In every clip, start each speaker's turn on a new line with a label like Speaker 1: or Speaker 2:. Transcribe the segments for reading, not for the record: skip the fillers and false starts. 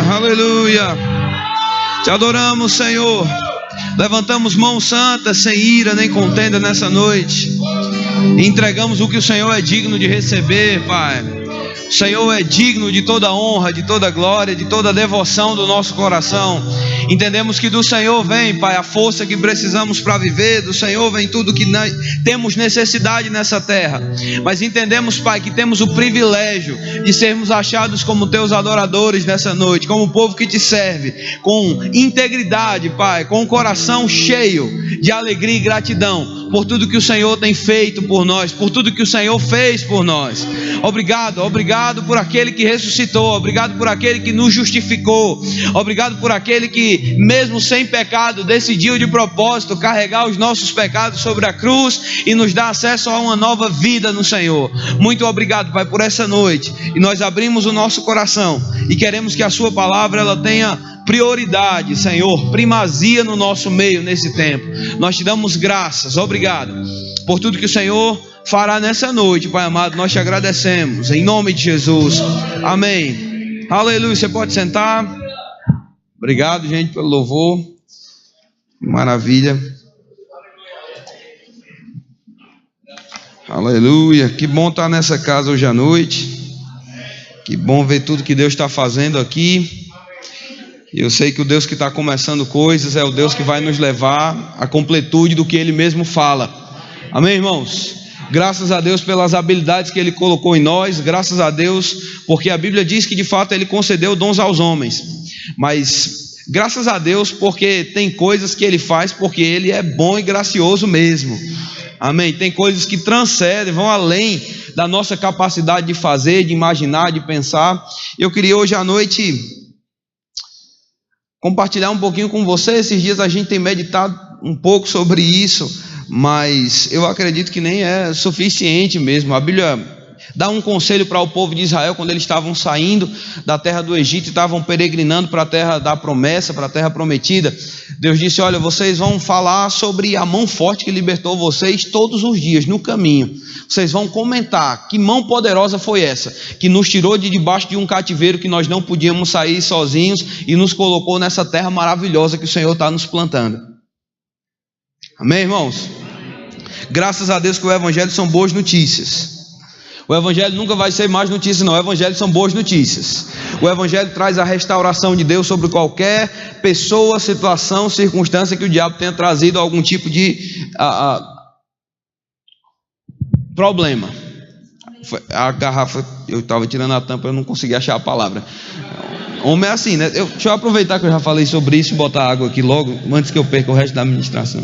Speaker 1: aleluia. Te adoramos, Senhor. Levantamos mãos santas, sem ira nem contenda nessa noite. E entregamos o que o Senhor é digno de receber, Pai. O Senhor é digno de toda honra, de toda glória, de toda devoção do nosso coração. Entendemos que do Senhor vem, Pai, a força que precisamos para viver. Do Senhor vem tudo que temos necessidade nessa terra. Mas entendemos, Pai, que temos o privilégio de sermos achados como Teus adoradores nessa noite, como o povo que Te serve, com integridade, Pai, com o coração cheio de alegria e gratidão por tudo que o Senhor tem feito por nós, por tudo que o Senhor fez por nós. Obrigado, obrigado por aquele que ressuscitou, obrigado por aquele que nos justificou, obrigado por aquele que, mesmo sem pecado, decidiu de propósito carregar os nossos pecados sobre a cruz e nos dar acesso a uma nova vida no Senhor. Muito obrigado, Pai, por essa noite. E nós abrimos o nosso coração e queremos que a Sua palavra ela tenha prioridade, Senhor, primazia no nosso meio nesse tempo. Nós Te damos graças, obrigado por tudo que o Senhor fará nessa noite, Pai amado. Nós Te agradecemos, em nome de Jesus, amém. Aleluia, você pode sentar. Obrigado, gente, pelo louvor, maravilha. Aleluia, que bom estar nessa casa hoje à noite. Que bom ver tudo que Deus está fazendo aqui. Eu sei que o Deus que está começando coisas é o Deus que vai nos levar à completude do que Ele mesmo fala. Amém, irmãos? Graças a Deus pelas habilidades que Ele colocou em nós. Graças a Deus porque a Bíblia diz que de fato Ele concedeu dons aos homens. Mas graças a Deus porque tem coisas que Ele faz porque Ele é bom e gracioso mesmo. Amém? Tem coisas que transcendem, vão além da nossa capacidade de fazer, de imaginar, de pensar. Eu queria hoje à noite compartilhar um pouquinho com você. Esses dias a gente tem meditado um pouco sobre isso, mas eu acredito que nem é suficiente mesmo. A Bíblia dá um conselho para o povo de Israel quando eles estavam saindo da terra do Egito e estavam peregrinando para a terra da promessa, para a terra prometida. Deus disse: olha, vocês vão falar sobre a mão forte que libertou vocês todos os dias no caminho. Vocês vão comentar que mão poderosa foi essa, que nos tirou de debaixo de um cativeiro que nós não podíamos sair sozinhos e nos colocou nessa terra maravilhosa que o Senhor está nos plantando. Amém, irmãos? Graças a Deus que o Evangelho são boas notícias. O Evangelho nunca vai ser mais notícia, não. O Evangelho são boas notícias. O Evangelho traz a restauração de Deus sobre qualquer pessoa, situação, circunstância que o diabo tenha trazido algum tipo de problema. A garrafa, eu estava tirando a tampa, eu não consegui achar a palavra. Homem é assim, né? Deixa eu aproveitar que eu já falei sobre isso e botar água aqui logo, antes que eu perca o resto da administração.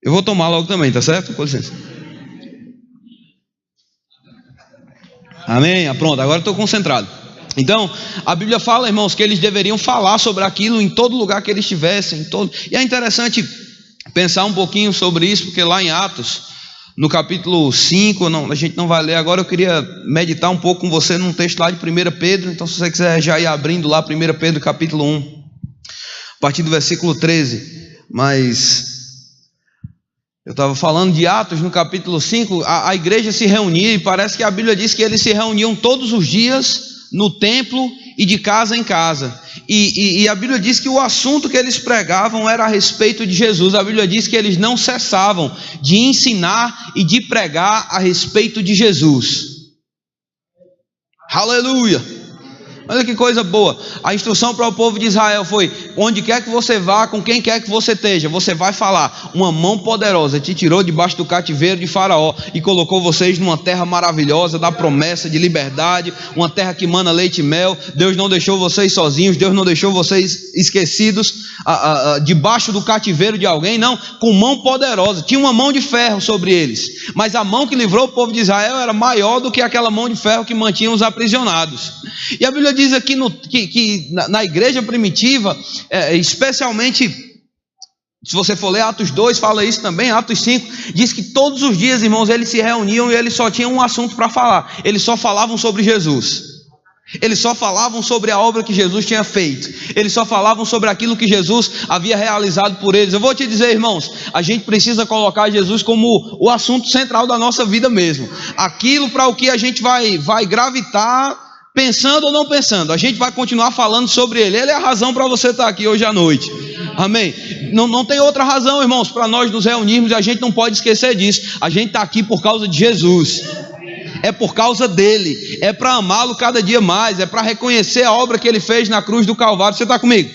Speaker 1: Eu vou tomar logo também, tá certo? Com licença. Amém? Pronto, agora estou concentrado. Então, a Bíblia fala, irmãos, que eles deveriam falar sobre aquilo em todo lugar que eles estivessem. E é interessante pensar um pouquinho sobre isso, porque lá em Atos, no capítulo 5, a gente não vai ler agora, eu queria meditar um pouco com você num texto lá de 1 Pedro. Então, se você quiser já ir abrindo lá 1 Pedro capítulo 1, a partir do versículo 13. Mas eu estava falando de Atos no capítulo 5, a igreja se reunia, e parece que a Bíblia diz que eles se reuniam todos os dias no templo e de casa em casa. E a Bíblia diz que o assunto que eles pregavam era a respeito de Jesus. A Bíblia diz que eles não cessavam de ensinar e de pregar a respeito de Jesus. Aleluia! Olha que coisa boa. A instrução para o povo de Israel foi: onde quer que você vá, com quem quer que você esteja, você vai falar: uma mão poderosa te tirou debaixo do cativeiro de Faraó e colocou vocês numa terra maravilhosa da promessa de liberdade, uma terra que mana leite e mel. Deus não deixou vocês sozinhos, Deus não deixou vocês esquecidos debaixo do cativeiro de alguém, não, com mão poderosa. Tinha uma mão de ferro sobre eles, mas a mão que livrou o povo de Israel era maior do que aquela mão de ferro que mantinha os aprisionados. E a Bíblia diz aqui que na igreja primitiva, especialmente, se você for ler Atos 2, fala isso também, Atos 5, diz que todos os dias, irmãos, eles se reuniam e eles só tinham um assunto para falar, eles só falavam sobre Jesus. Eles só falavam sobre a obra que Jesus tinha feito. Eles só falavam sobre aquilo que Jesus havia realizado por eles. Eu vou te dizer, irmãos, a gente precisa colocar Jesus como o assunto central da nossa vida mesmo. Aquilo para o que a gente vai gravitar, pensando ou não pensando. A gente vai continuar falando sobre Ele. Ele é a razão para você estar aqui hoje à noite. Amém? Não tem outra razão, irmãos, para nós nos reunirmos, e a gente não pode esquecer disso. A gente está aqui por causa de Jesus. É por causa dele, é para amá-lo cada dia mais, é para reconhecer a obra que ele fez na cruz do Calvário. Você está comigo?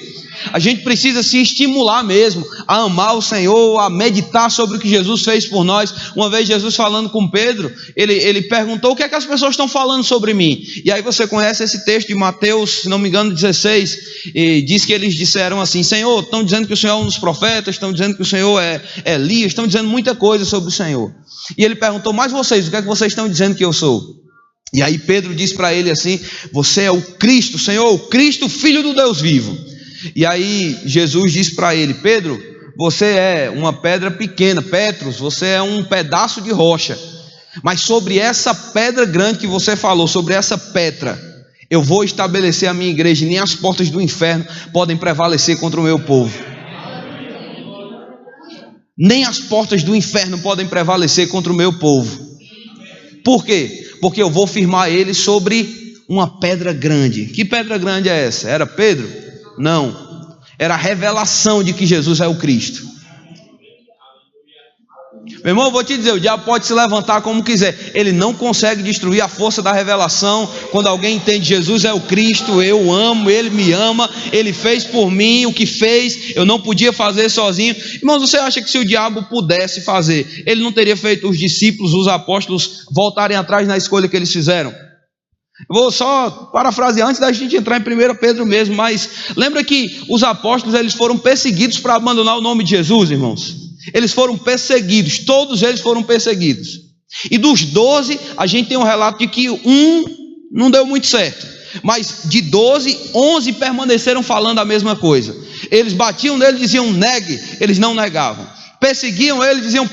Speaker 1: A gente precisa se estimular mesmo a amar o Senhor, a meditar sobre o que Jesus fez por nós. Uma vez Jesus falando com Pedro, ele perguntou: o que é que as pessoas estão falando sobre mim? E aí você conhece esse texto de Mateus, se não me engano, 16, e diz que eles disseram assim: Senhor, estão dizendo que o Senhor é um dos profetas, estão dizendo que o Senhor é Elias, estão dizendo muita coisa sobre o Senhor. E ele perguntou: mas vocês, o que é que vocês estão dizendo que eu sou? E aí Pedro diz para ele assim: você é o Cristo, Senhor, o Cristo, Filho do Deus vivo. E aí Jesus diz para ele: Pedro, você é uma pedra pequena, Petros, você é um pedaço de rocha, mas sobre essa pedra grande que você falou, sobre essa pedra, eu vou estabelecer a minha igreja, e nem as portas do inferno podem prevalecer contra o meu povo. Nem as portas do inferno podem prevalecer contra o meu povo. Por quê? Porque eu vou firmar ele sobre uma pedra grande. Que pedra grande é essa? Era Pedro? Não. Era a revelação de que Jesus é o Cristo. Meu irmão, eu vou te dizer, o diabo pode se levantar como quiser, ele não consegue destruir a força da revelação. Quando alguém entende Jesus é o Cristo, eu amo, Ele me ama, Ele fez por mim o que fez, eu não podia fazer sozinho. Irmãos, você acha que se o diabo pudesse fazer, ele não teria feito os discípulos, os apóstolos voltarem atrás na escolha que eles fizeram? Eu vou só parafrasear antes da gente entrar em 1 Pedro mesmo, mas lembra que os apóstolos, eles foram perseguidos para abandonar o nome de Jesus, irmãos. Eles foram perseguidos, todos eles foram perseguidos. E dos 12, a gente tem um relato de que um não deu muito certo, mas de 12, 11 permaneceram falando a mesma coisa. Eles batiam nele e diziam negue, eles não negavam. Perseguiam ele, diziam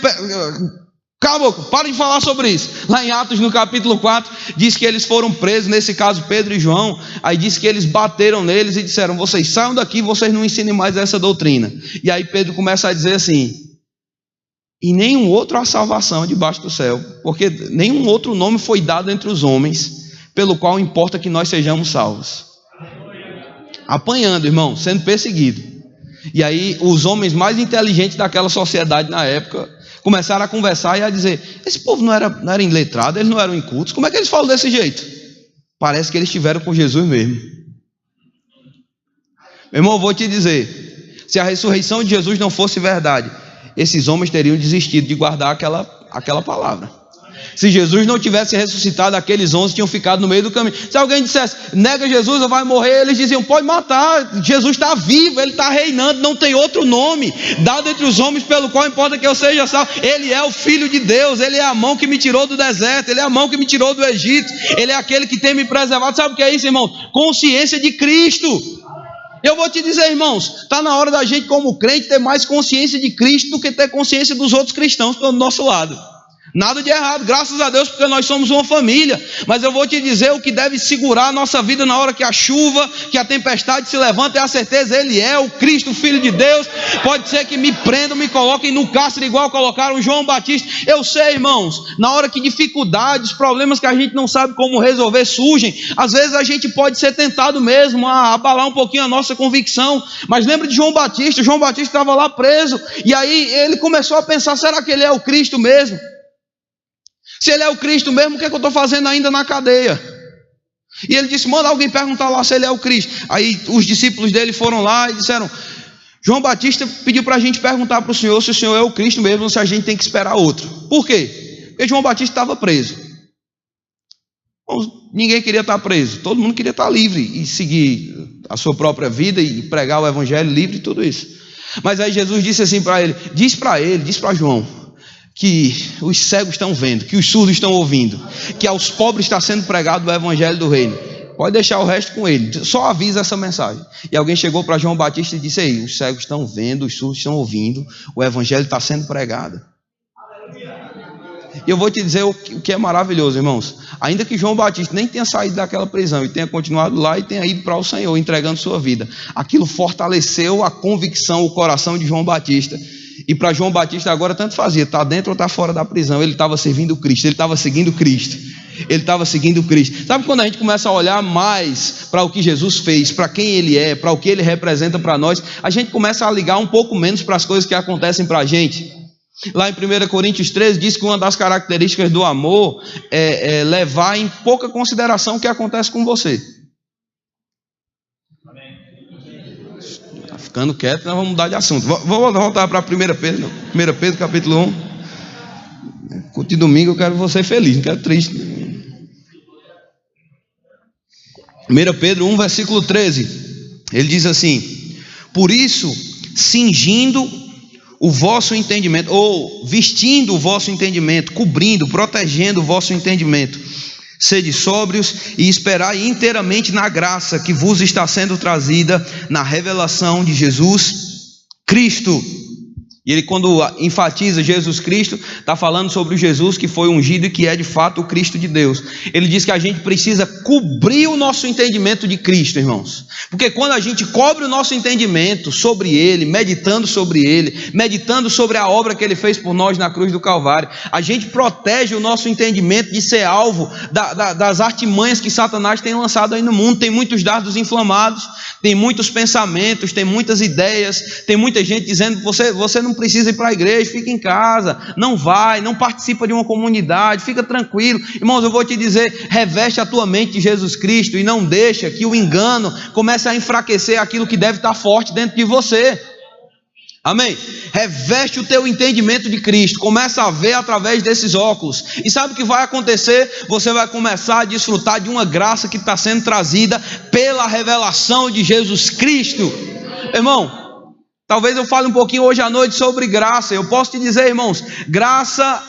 Speaker 1: cala, para de falar sobre isso. Lá em Atos, no capítulo 4, diz que eles foram presos, nesse caso Pedro e João. Aí diz que eles bateram neles e disseram: vocês saiam daqui, vocês não ensinem mais essa doutrina. E aí Pedro começa a dizer assim: e nenhum outro há salvação debaixo do céu, porque nenhum outro nome foi dado entre os homens, pelo qual importa que nós sejamos salvos. Apanhando, irmão, sendo perseguido. E aí os homens mais inteligentes daquela sociedade na época começaram a conversar e a dizer: esse povo não era iletrado, eles não eram incultos, como é que eles falam desse jeito? Parece que eles estiveram com Jesus mesmo. Meu irmão, eu vou te dizer, se a ressurreição de Jesus não fosse verdade, esses homens teriam desistido de guardar aquela palavra. Se Jesus não tivesse ressuscitado, aqueles 11 tinham ficado no meio do caminho. Se alguém dissesse: nega Jesus ou vai morrer, eles diziam: pode matar, Jesus está vivo, Ele está reinando, não tem outro nome dado entre os homens pelo qual importa que eu seja salvo. Ele é o Filho de Deus, Ele é a mão que me tirou do deserto, Ele é a mão que me tirou do Egito, Ele é aquele que tem me preservado. Sabe o que é isso, irmão? Consciência de Cristo. Eu vou te dizer, irmãos, está na hora da gente, como crente, ter mais consciência de Cristo do que ter consciência dos outros cristãos do nosso lado. Nada de errado, graças a Deus, porque nós somos uma família. Mas eu vou te dizer, o que deve segurar a nossa vida na hora que a chuva, que a tempestade se levanta, é a certeza: Ele é o Cristo, Filho de Deus. Pode ser que me prendam, me coloquem no cárcere igual colocaram João Batista. Eu sei, irmãos, na hora que dificuldades, problemas que a gente não sabe como resolver surgem, às vezes a gente pode ser tentado mesmo a abalar um pouquinho a nossa convicção. Mas lembra de João Batista? João Batista estava lá preso, e aí ele começou a pensar: será que ele é o Cristo mesmo? Se Ele é o Cristo mesmo, o que é que eu estou fazendo ainda na cadeia? E ele disse: manda alguém perguntar lá se Ele é o Cristo. Aí os discípulos dele foram lá e disseram: João Batista pediu para a gente perguntar para o Senhor se o Senhor é o Cristo mesmo ou se a gente tem que esperar outro. Por quê? Porque João Batista estava preso. Ninguém queria estar preso, todo mundo queria estar livre e seguir a sua própria vida e pregar o evangelho livre e tudo isso. Mas aí Jesus disse assim para ele: diz para João que os cegos estão vendo, que os surdos estão ouvindo, que aos pobres está sendo pregado o evangelho do reino. Pode deixar o resto com ele, só avisa essa mensagem. E alguém chegou para João Batista e disse: aí, os cegos estão vendo, os surdos estão ouvindo, o evangelho está sendo pregado. E eu vou te dizer o que é maravilhoso, irmãos. Ainda que João Batista nem tenha saído daquela prisão e tenha continuado lá e tenha ido para o Senhor, entregando sua vida, aquilo fortaleceu a convicção, o coração de João Batista. E para João Batista agora tanto fazia, está dentro ou está fora da prisão, ele estava servindo Cristo, ele estava seguindo Cristo. Ele estava seguindo Cristo. Sabe quando a gente começa a olhar mais para o que Jesus fez, para quem Ele é, para o que Ele representa para nós, a gente começa a ligar um pouco menos para as coisas que acontecem para a gente. Lá em 1 Coríntios 13 diz que uma das características do amor é levar em pouca consideração o que acontece com você. Está ficando quieto, nós vamos mudar de assunto. Vamos voltar para 1 Pedro capítulo 1. Culto de domingo eu quero você feliz, não quero triste. 1 Pedro 1, versículo 13, ele diz assim: por isso, cingindo o vosso entendimento, ou vestindo o vosso entendimento, cobrindo, protegendo o vosso entendimento, sede sóbrios e esperai inteiramente na graça que vos está sendo trazida na revelação de Jesus Cristo. E ele, quando enfatiza Jesus Cristo, está falando sobre o Jesus que foi ungido e que é de fato o Cristo de Deus. Ele diz que a gente precisa cobrir o nosso entendimento de Cristo, irmãos. Porque quando a gente cobre o nosso entendimento sobre Ele, meditando sobre a obra que Ele fez por nós na cruz do Calvário, a gente protege o nosso entendimento de ser alvo das artimanhas que Satanás tem lançado aí no mundo. Tem muitos dardos inflamados, tem muitos pensamentos, tem muitas ideias, tem muita gente dizendo que você não precisa ir para a igreja, fica em casa, não participa de uma comunidade, fica tranquilo. Irmãos, eu vou te dizer, reveste a tua mente de Jesus Cristo e não deixa que o engano comece a enfraquecer aquilo que deve estar forte dentro de você. Amém? Reveste o teu entendimento de Cristo, começa a ver através desses óculos, e sabe o que vai acontecer? Você vai começar a desfrutar de uma graça que está sendo trazida pela revelação de Jesus Cristo. Irmão, talvez eu fale um pouquinho hoje à noite sobre graça. Eu posso te dizer, irmãos, graça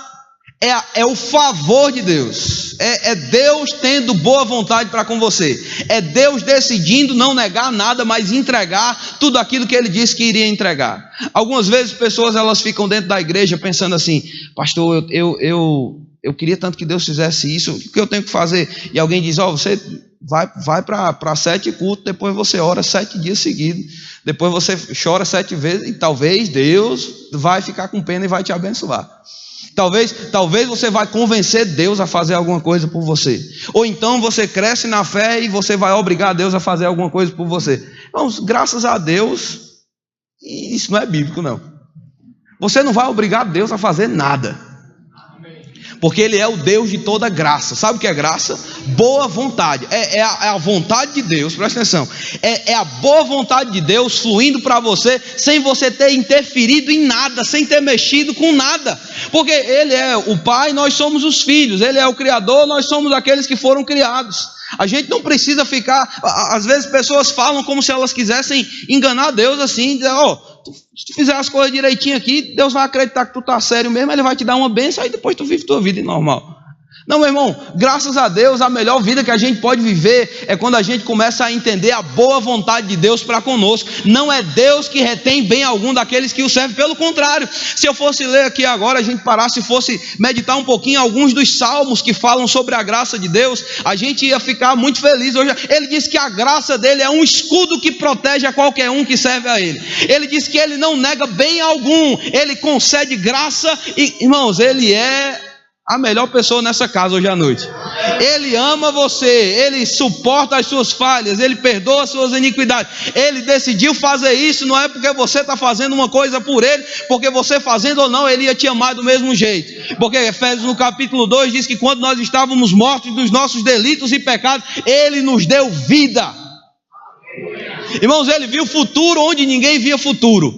Speaker 1: é o favor de Deus, é Deus tendo boa vontade para com você, é Deus decidindo não negar nada, mas entregar tudo aquilo que Ele disse que iria entregar. Algumas vezes pessoas elas ficam dentro da igreja pensando assim: pastor, eu queria tanto que Deus fizesse isso, o que eu tenho que fazer? E alguém diz: você vai para 7 cultos, depois você ora 7 dias seguidos, depois você chora 7 vezes, e talvez Deus vai ficar com pena e vai te abençoar. Talvez você vai convencer Deus a fazer alguma coisa por você. Ou então você cresce na fé e você vai obrigar Deus a fazer alguma coisa por você. Irmãos, graças a Deus, isso não é bíblico não. Você não vai obrigar Deus a fazer nada, porque Ele é o Deus de toda graça. Sabe o que é graça? Boa vontade. É a vontade de Deus, presta atenção. É a boa vontade de Deus fluindo para você, sem você ter interferido em nada, sem ter mexido com nada. Porque Ele é o Pai, nós somos os filhos. Ele é o Criador, nós somos aqueles que foram criados. A gente não precisa ficar... Às vezes pessoas falam como se elas quisessem enganar Deus assim, dizer: se tu fizer as coisas direitinho aqui, Deus vai acreditar que tu tá sério mesmo, Ele vai te dar uma bênção, aí depois tu vive tua vida normal. Não, meu irmão, graças a Deus, a melhor vida que a gente pode viver é quando a gente começa a entender a boa vontade de Deus para conosco. Não é Deus que retém bem algum daqueles que o servem, pelo contrário. Se eu fosse ler aqui agora, a gente parasse e fosse meditar um pouquinho alguns dos salmos que falam sobre a graça de Deus, a gente ia ficar muito feliz. Hoje Ele diz que a graça dele é um escudo que protege a qualquer um que serve a Ele. Ele diz que Ele não nega bem algum, Ele concede graça. E, irmãos, Ele é a melhor pessoa nessa casa hoje à noite. Ele ama você, Ele suporta as suas falhas, Ele perdoa as suas iniquidades. Ele decidiu fazer isso, não é porque você está fazendo uma coisa por Ele, porque você fazendo ou não, Ele ia te amar do mesmo jeito. Porque Efésios no capítulo 2 diz que quando nós estávamos mortos dos nossos delitos e pecados, Ele nos deu vida. Irmãos, Ele viu futuro onde ninguém via futuro.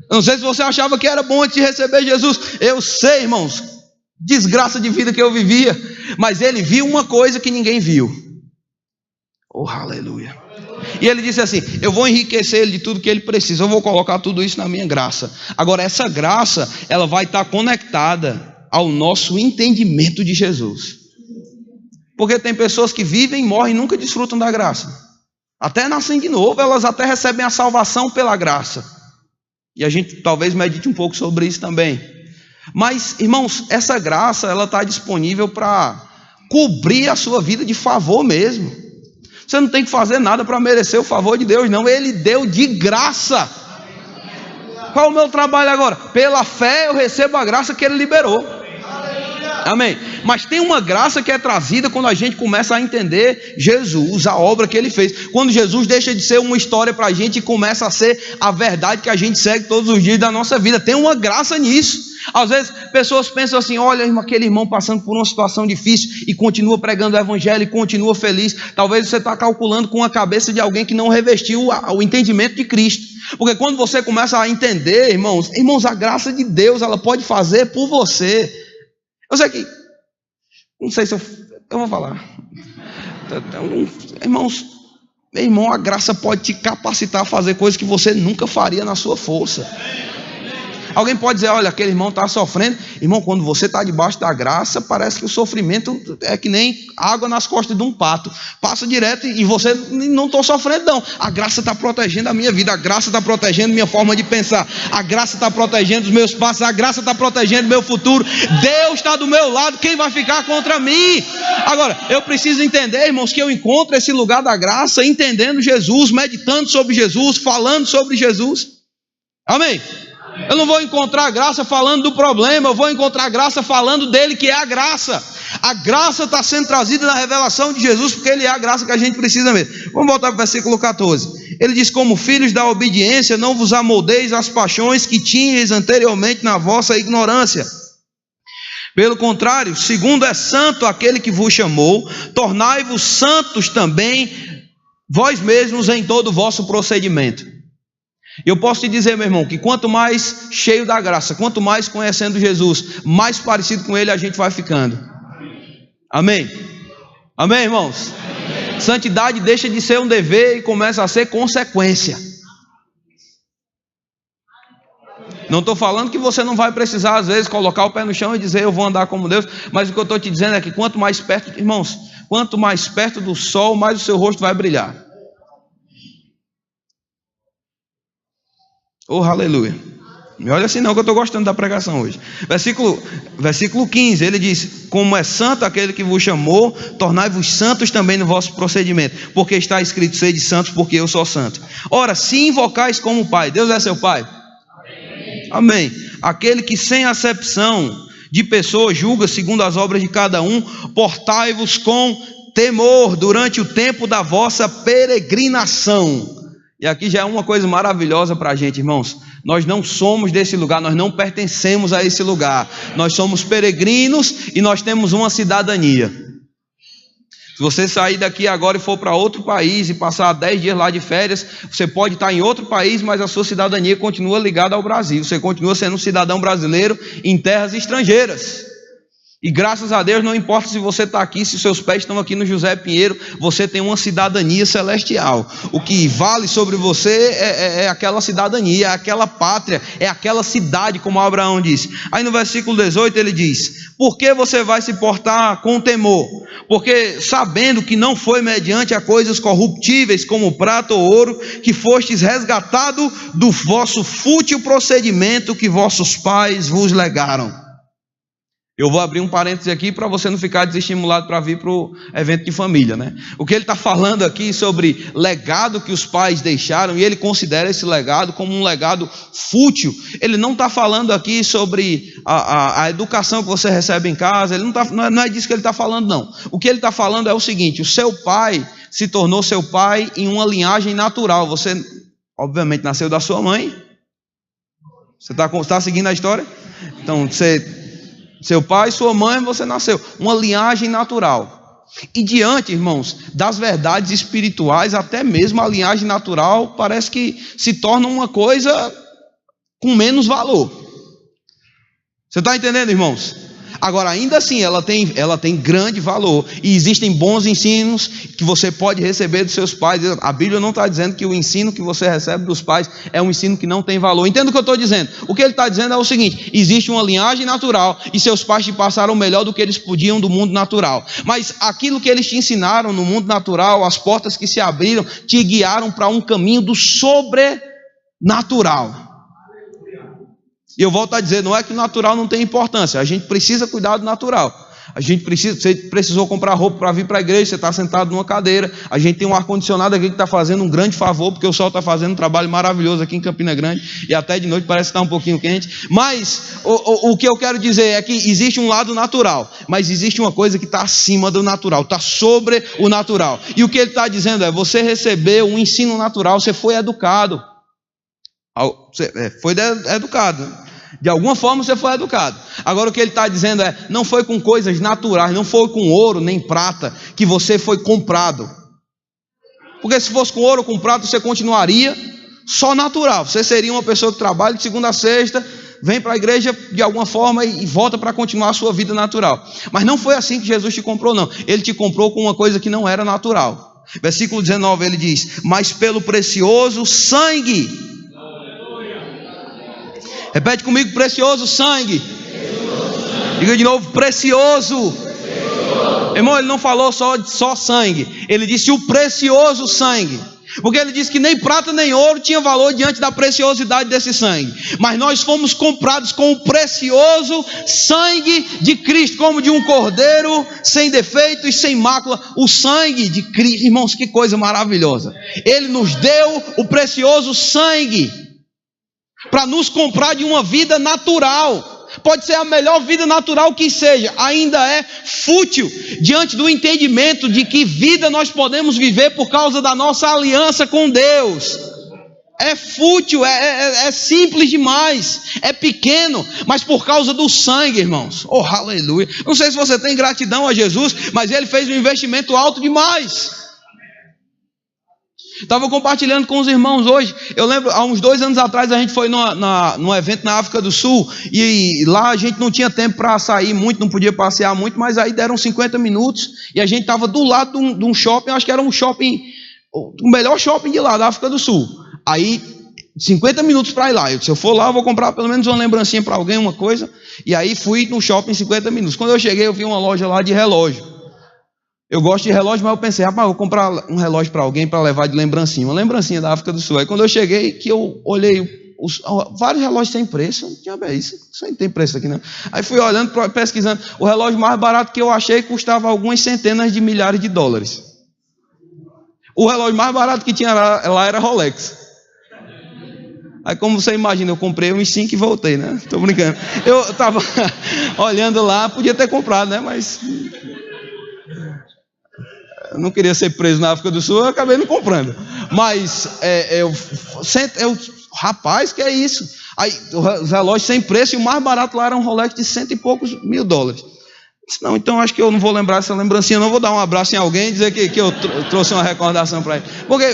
Speaker 1: Eu não sei se você achava que era bom antes de receber Jesus. Eu sei, irmãos, desgraça de vida que eu vivia, mas Ele viu uma coisa que ninguém viu. Oh, aleluia. E Ele disse assim: eu vou enriquecer Ele de tudo que Ele precisa, eu vou colocar tudo isso na minha graça. Agora essa graça, ela vai estar conectada ao nosso entendimento de Jesus. Porque tem pessoas que vivem, morrem e nunca desfrutam da graça. Até nascem de novo, elas até recebem a salvação pela graça. E a gente talvez medite um pouco sobre isso também. Mas, irmãos, essa graça, ela está disponível para cobrir a sua vida de favor mesmo. Você não tem que fazer nada para merecer o favor de Deus, não. Ele deu de graça. Qual é o meu trabalho agora? Pela fé eu recebo a graça que Ele liberou. Amém. Mas tem uma graça que é trazida quando a gente começa a entender Jesus, a obra que Ele fez. Quando Jesus deixa de ser uma história para a gente e começa a ser a verdade que a gente segue todos os dias da nossa vida. Tem uma graça nisso. Às vezes pessoas pensam assim: olha, aquele irmão passando por uma situação difícil e continua pregando o evangelho e continua feliz. Talvez você está calculando com a cabeça de alguém que não revestiu o entendimento de Cristo. Porque quando você começa a entender, irmãos, a graça de Deus, ela pode fazer por você. Eu sei que, não sei se eu vou falar. Irmão, a graça pode te capacitar a fazer coisas que você nunca faria na sua força. Alguém pode dizer: olha, aquele irmão está sofrendo. Irmão, quando você está debaixo da graça, parece que o sofrimento é que nem água nas costas de um pato. Passa direto e você não está sofrendo, não. A graça está protegendo a minha vida. A graça está protegendo minha forma de pensar. A graça está protegendo os meus passos. A graça está protegendo o meu futuro. Deus está do meu lado. Quem vai ficar contra mim? Agora, eu preciso entender, irmãos, que eu encontro esse lugar da graça entendendo Jesus, meditando sobre Jesus, falando sobre Jesus. Amém? Eu não vou encontrar graça falando do problema, eu vou encontrar graça falando dele, que é a graça. A graça está sendo trazida na revelação de Jesus, porque ele é a graça que a gente precisa mesmo. Vamos voltar para o versículo 14. Ele diz: como filhos da obediência, não vos amoldeis às paixões que tinhais anteriormente na vossa ignorância. Pelo contrário, segundo é santo aquele que vos chamou, tornai-vos santos também vós mesmos em todo o vosso procedimento. Eu posso te dizer, meu irmão, que quanto mais cheio da graça, quanto mais conhecendo Jesus, mais parecido com Ele a gente vai ficando. Amém? Amém, irmãos? Amém. Santidade deixa de ser um dever e começa a ser consequência. Não estou falando que você não vai precisar, às vezes, colocar o pé no chão e dizer: eu vou andar como Deus. Mas o que eu estou te dizendo é que quanto mais perto, irmãos, quanto mais perto do sol, mais o seu rosto vai brilhar. Oh, aleluia. Me olha assim não, que eu estou gostando da pregação hoje. Versículo 15, ele diz: como é santo aquele que vos chamou, tornai-vos santos também no vosso procedimento, porque está escrito: sede santos, porque eu sou santo. Ora, se invocais como Pai, Deus é seu Pai? Amém. Amém. Aquele que sem acepção de pessoa julga segundo as obras de cada um, portai-vos com temor durante o tempo da vossa peregrinação. E aqui já é uma coisa maravilhosa para a gente, irmãos. Nós não somos desse lugar, nós não pertencemos a esse lugar. Nós somos peregrinos e nós temos uma cidadania. Se você sair daqui agora e for para outro país e passar 10 dias lá de férias, você pode estar em outro país, mas a sua cidadania continua ligada ao Brasil. Você continua sendo um cidadão brasileiro em terras estrangeiras. E graças a Deus, não importa se você está aqui, se seus pés estão aqui no José Pinheiro, você tem uma cidadania celestial. O que vale sobre você é aquela cidadania, é aquela pátria, é aquela cidade, como Abraão disse. Aí no versículo 18 ele diz: por que você vai se portar com temor? Porque sabendo que não foi mediante a coisas corruptíveis como prata ou ouro, que fostes resgatado do vosso fútil procedimento que vossos pais vos legaram. Eu vou abrir um parênteses aqui para você não ficar desestimulado para vir para o evento de família, né? O que ele está falando aqui sobre legado que os pais deixaram, e ele considera esse legado como um legado fútil. Ele não está falando aqui sobre a educação que você recebe em casa, ele não é disso que ele está falando, não. O que ele está falando é o seguinte: o seu pai se tornou seu pai em uma linhagem natural. Você, obviamente, nasceu da sua mãe. Você está seguindo a história? Então, seu pai, sua mãe, você nasceu. Uma linhagem natural. E diante, irmãos, das verdades espirituais, até mesmo a linhagem natural parece que se torna uma coisa com menos valor. Você está entendendo, irmãos? Agora, ainda assim, ela tem grande valor. E existem bons ensinos que você pode receber dos seus pais. A Bíblia não está dizendo que o ensino que você recebe dos pais é um ensino que não tem valor. Entenda o que eu estou dizendo. O que ele está dizendo é o seguinte: existe uma linhagem natural e seus pais te passaram melhor do que eles podiam do mundo natural. Mas aquilo que eles te ensinaram no mundo natural, as portas que se abriram, te guiaram para um caminho do sobrenatural. E eu volto a dizer, não é que o natural não tem importância, a gente precisa cuidar do natural. A gente precisa, você precisou comprar roupa para vir para a igreja, você está sentado numa cadeira, a gente tem um ar-condicionado aqui que está fazendo um grande favor, porque o sol está fazendo um trabalho maravilhoso aqui em Campina Grande, e até de noite parece estar um pouquinho quente, mas o que eu quero dizer é que existe um lado natural, mas existe uma coisa que está acima do natural, está sobre o natural, e o que ele está dizendo é, você recebeu um ensino natural, você foi educado, de alguma forma você foi educado. Agora o que ele está dizendo é, não foi com coisas naturais, não foi com ouro nem prata que você foi comprado. Porque se fosse com ouro ou com prata, você continuaria só natural. Você seria uma pessoa que trabalha de segunda a sexta, vem para a igreja de alguma forma e volta para continuar a sua vida natural. Mas não foi assim que Jesus te comprou, não. Ele te comprou com uma coisa que não era natural. Versículo 19 ele diz, mas pelo precioso sangue. Repete comigo, precioso sangue. Diga de novo, precioso. Irmão, ele não falou só sangue. Ele disse o precioso sangue. Porque ele disse que nem prata nem ouro tinha valor diante da preciosidade desse sangue. Mas nós fomos comprados com o precioso sangue de Cristo, como de um cordeiro sem defeito e sem mácula. O sangue de Cristo, irmãos, que coisa maravilhosa. Ele nos deu o precioso sangue para nos comprar de uma vida natural. Pode ser a melhor vida natural que seja, ainda é fútil diante do entendimento de que vida nós podemos viver por causa da nossa aliança com Deus. É fútil, é simples demais, é pequeno, mas por causa do sangue, irmãos. Oh, aleluia. Não sei se você tem gratidão a Jesus, mas ele fez um investimento alto demais. Estava compartilhando com os irmãos hoje. Eu lembro, há uns 2 anos atrás, a gente foi num evento na África do Sul. E lá a gente não tinha tempo para sair muito, não podia passear muito. Mas aí deram 50 minutos. E a gente estava do lado de um shopping. Acho que era um shopping, o melhor shopping de lá, da África do Sul. Aí, 50 minutos para ir lá. Eu disse, se eu for lá, eu vou comprar pelo menos uma lembrancinha para alguém, uma coisa. E aí fui no shopping em 50 minutos. Quando eu cheguei, eu vi uma loja lá de relógio. Eu gosto de relógio, mas eu pensei, rapaz, vou comprar um relógio para alguém para levar de lembrancinha. Uma lembrancinha da África do Sul. Aí quando eu cheguei, que eu olhei vários relógios sem preço. Isso não tem preço aqui não. Aí fui olhando, pesquisando. O relógio mais barato que eu achei custava algumas centenas de milhares de dólares. O relógio mais barato que tinha lá era Rolex. Aí como você imagina, eu comprei uns 5 e voltei, né? Estou brincando. Eu estava olhando lá, podia ter comprado, né? Mas eu não queria ser preso na África do Sul, eu acabei não comprando. Mas rapaz, que é isso? Aí os relógios sem preço e o mais barato lá era um Rolex de 100 e poucos mil dólares. Não, então acho que eu não vou lembrar essa lembrancinha, não vou dar um abraço em alguém e dizer que eu trouxe uma recordação para ele. Porque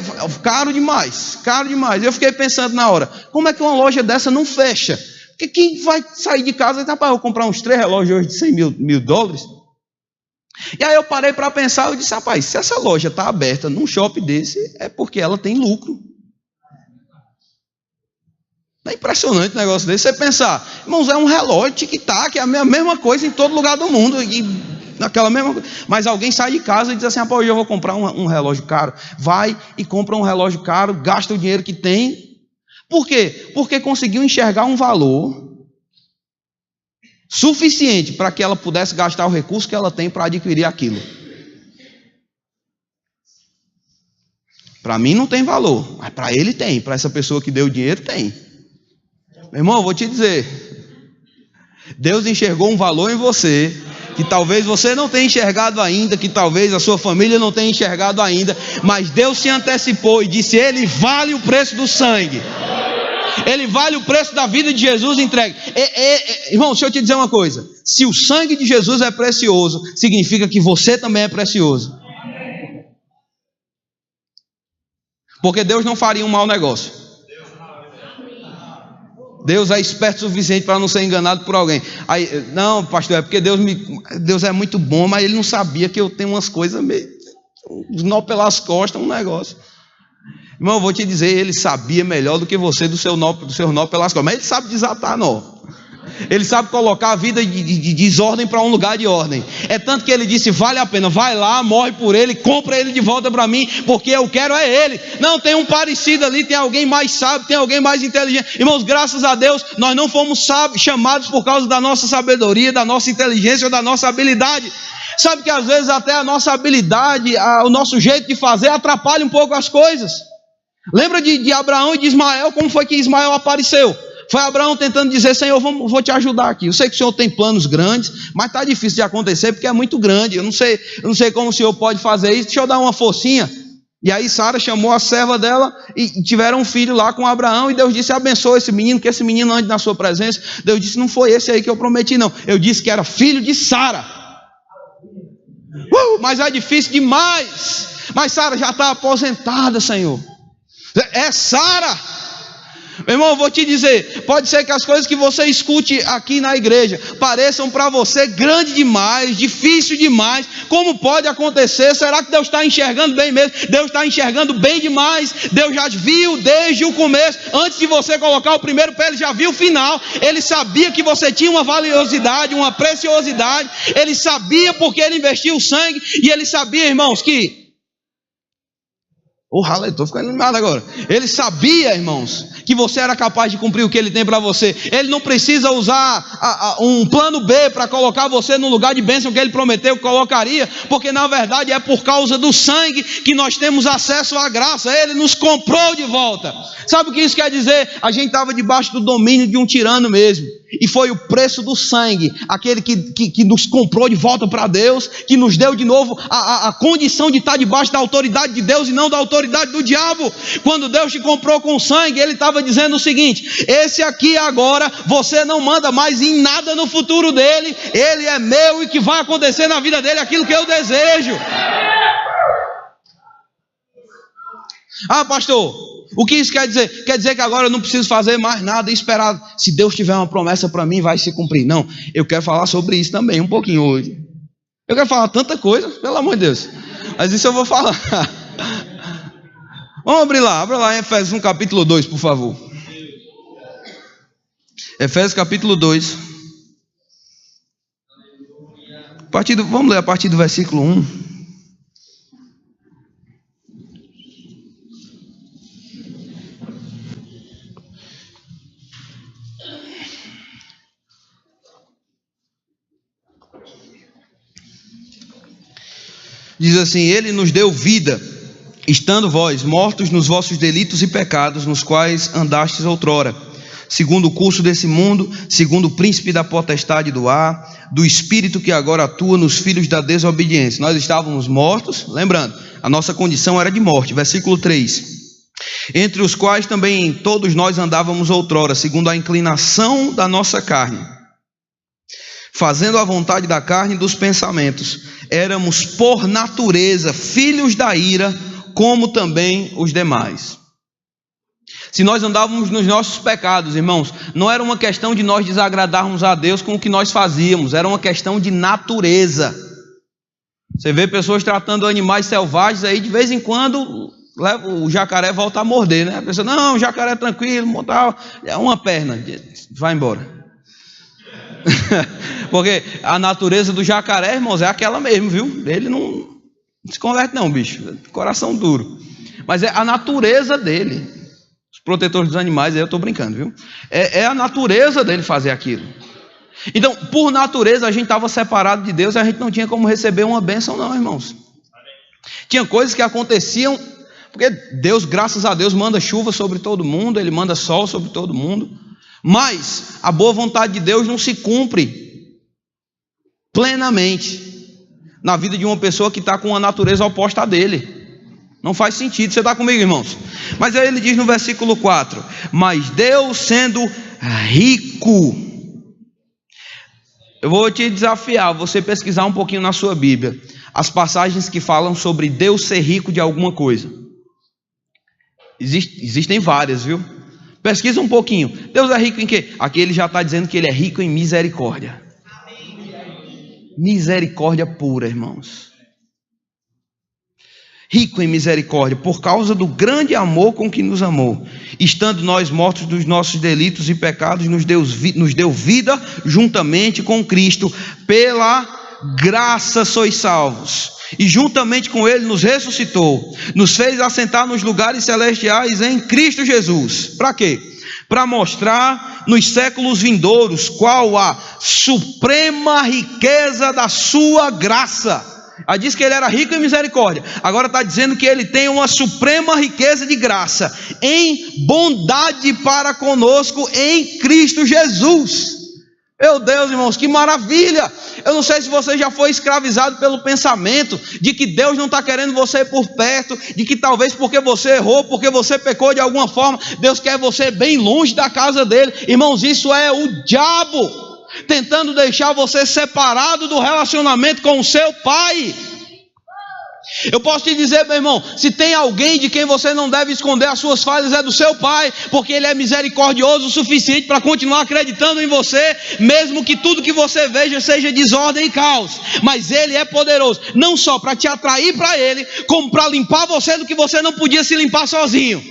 Speaker 1: caro demais, caro demais. Eu fiquei pensando na hora, como é que uma loja dessa não fecha? Porque quem vai sair de casa e diz, rapaz, eu vou comprar uns 3 relógios hoje de 100 mil dólares? E aí eu parei para pensar, eu disse, rapaz, se essa loja está aberta num shopping desse, é porque ela tem lucro. É impressionante um negócio desse. Você pensar, irmãos, é um relógio tic-tac, é a mesma coisa em todo lugar do mundo, e naquela mesma coisa. Mas alguém sai de casa e diz assim, rapaz, hoje eu vou comprar um relógio caro. Vai e compra um relógio caro, gasta o dinheiro que tem. Por quê? Porque conseguiu enxergar um valor suficiente para que ela pudesse gastar o recurso que ela tem para adquirir aquilo. Para mim não tem valor, mas para ele tem, para essa pessoa que deu o dinheiro tem. Meu irmão, eu vou te dizer, Deus enxergou um valor em você, que talvez você não tenha enxergado ainda, que talvez a sua família não tenha enxergado ainda, mas Deus se antecipou e disse, ele vale o preço do sangue. Ele vale o preço da vida de Jesus entregue. Irmão, deixa eu te dizer uma coisa. Se o sangue de Jesus é precioso, significa que você também é precioso. Porque Deus não faria um mau negócio. Deus é esperto o suficiente para não ser enganado por alguém. Aí, não, pastor, é porque Deus é muito bom, mas ele não sabia que eu tenho umas coisas meio... uns nó pelas costas, um negócio. Irmão, eu vou te dizer, ele sabia melhor do que você do seu nó pelas costas. Mas ele sabe desatar nó. Ele sabe colocar a vida de desordem para um lugar de ordem. É tanto que ele disse: vale a pena, vai lá, morre por ele, compra ele de volta para mim, porque eu quero é ele. Não, tem um parecido ali, tem alguém mais sábio, tem alguém mais inteligente. Irmãos, graças a Deus, nós não fomos chamados por causa da nossa sabedoria, da nossa inteligência ou da nossa habilidade. Sabe que às vezes até a nossa habilidade, o nosso jeito de fazer atrapalha um pouco as coisas. Lembra de Abraão e de Ismael? Como foi que Ismael apareceu? Foi Abraão tentando dizer: Senhor, vou te ajudar aqui. Eu sei que o Senhor tem planos grandes, mas está difícil de acontecer porque é muito grande. Eu não sei como o Senhor pode fazer isso. Deixa eu dar uma forcinha. E aí Sara chamou a serva dela e tiveram um filho lá com Abraão. E Deus disse: abençoa esse menino, que esse menino ande na sua presença. Deus disse: não foi esse aí que eu prometi, não. Eu disse que era filho de Sara. Mas é difícil demais. Mas Sara já está aposentada, Senhor. É Sara. Meu irmão, eu vou te dizer, pode ser que as coisas que você escute aqui na igreja pareçam para você grande demais, difícil demais. Como pode acontecer? Será que Deus está enxergando bem mesmo? Deus está enxergando bem demais. Deus já viu desde o começo. Antes de você colocar o primeiro pé, Ele já viu o final. Ele sabia que você tinha uma valiosidade, uma preciosidade. Ele sabia porque Ele investiu o sangue. E Ele sabia, irmãos, que... estou ficando animado agora. Ele sabia, irmãos, que você era capaz de cumprir o que Ele tem para você. Ele não precisa usar um plano B para colocar você no lugar de bênção que Ele prometeu que colocaria, porque na verdade é por causa do sangue que nós temos acesso à graça. Ele nos comprou de volta. Sabe o que isso quer dizer? A gente estava debaixo do domínio de um tirano mesmo, e foi o preço do sangue, aquele que nos comprou de volta para Deus, que nos deu de novo a condição de estar debaixo da autoridade de Deus e não da autoridade do diabo. Quando Deus te comprou com sangue, Ele estava dizendo o seguinte: esse aqui agora, você não manda mais em nada no futuro dele, ele é meu e que vai acontecer na vida dele aquilo que eu desejo. Pastor, o que isso quer dizer? Quer dizer que agora eu não preciso fazer mais nada e esperar. Se Deus tiver uma promessa para mim, vai se cumprir. Não, eu quero falar sobre isso também um pouquinho hoje. Eu quero falar tanta coisa, pelo amor de Deus, mas isso eu vou falar. Vamos abrir lá, abra lá em Efésios 1, capítulo 2, por favor. Efésios capítulo 2. Vamos ler a partir do versículo 1. Diz assim: Ele nos deu vida, estando vós mortos nos vossos delitos e pecados, nos quais andastes outrora, segundo o curso desse mundo, segundo o príncipe da potestade do ar, do espírito que agora atua nos filhos da desobediência. Nós estávamos mortos, lembrando, a nossa condição era de morte. Versículo 3: entre os quais também todos nós andávamos outrora, segundo a inclinação da nossa carne, fazendo a vontade da carne e dos pensamentos. Éramos por natureza filhos da ira, como também os demais. Se nós andávamos nos nossos pecados, irmãos, não era uma questão de nós desagradarmos a Deus com o que nós fazíamos, era uma questão de natureza. Você vê pessoas tratando animais selvagens aí, de vez em quando o jacaré volta a morder, né? A pessoa: não, o jacaré é tranquilo, é uma perna, vai embora. Porque a natureza do jacaré, irmãos, é aquela mesmo, viu? Ele não se converte não, bicho, coração duro. Mas é a natureza dele. Os protetores dos animais, aí eu estou brincando, viu? É a natureza dele fazer aquilo. Então, por natureza, a gente estava separado de Deus e a gente não tinha como receber uma bênção não, irmãos. Tinha coisas que aconteciam, porque Deus, graças a Deus, manda chuva sobre todo mundo, Ele manda sol sobre todo mundo, mas a boa vontade de Deus não se cumpre plenamente na vida de uma pessoa que está com uma natureza oposta a dele. Não faz sentido. Você está comigo, irmãos? Mas aí ele diz no versículo 4: mas Deus sendo rico... Eu vou te desafiar, você pesquisar um pouquinho na sua Bíblia as passagens que falam sobre Deus ser rico de alguma coisa. Existem várias, viu? Pesquisa um pouquinho. Deus é rico em quê? Aqui ele já está dizendo que Ele é rico em misericórdia. Misericórdia pura, irmãos. rico em misericórdia, por causa do grande amor com que nos amou, estando nós mortos dos nossos delitos e pecados, nos deu vida juntamente com Cristo, pela graça sois salvos, e juntamente com Ele nos ressuscitou, nos fez assentar nos lugares celestiais em Cristo Jesus. Para quê? Para mostrar nos séculos vindouros qual a suprema riqueza da sua graça. Ela diz que ele era rico em misericórdia, agora está dizendo que ele tem uma suprema riqueza de graça, em bondade para conosco em Cristo Jesus. Meu Deus, irmãos, que maravilha! Eu não sei se você já foi escravizado pelo pensamento de que Deus não está querendo você por perto, de que talvez porque você errou, porque você pecou de alguma forma, Deus quer você bem longe da casa dele. Irmãos, isso é o diabo tentando deixar você separado do relacionamento com o seu pai. Eu posso te dizer, meu irmão, se tem alguém de quem você não deve esconder as suas falhas, é do seu pai, porque ele é misericordioso o suficiente para continuar acreditando em você, mesmo que tudo que você veja seja desordem e caos. Mas ele é poderoso, não só para te atrair para ele, como para limpar você do que você não podia se limpar sozinho.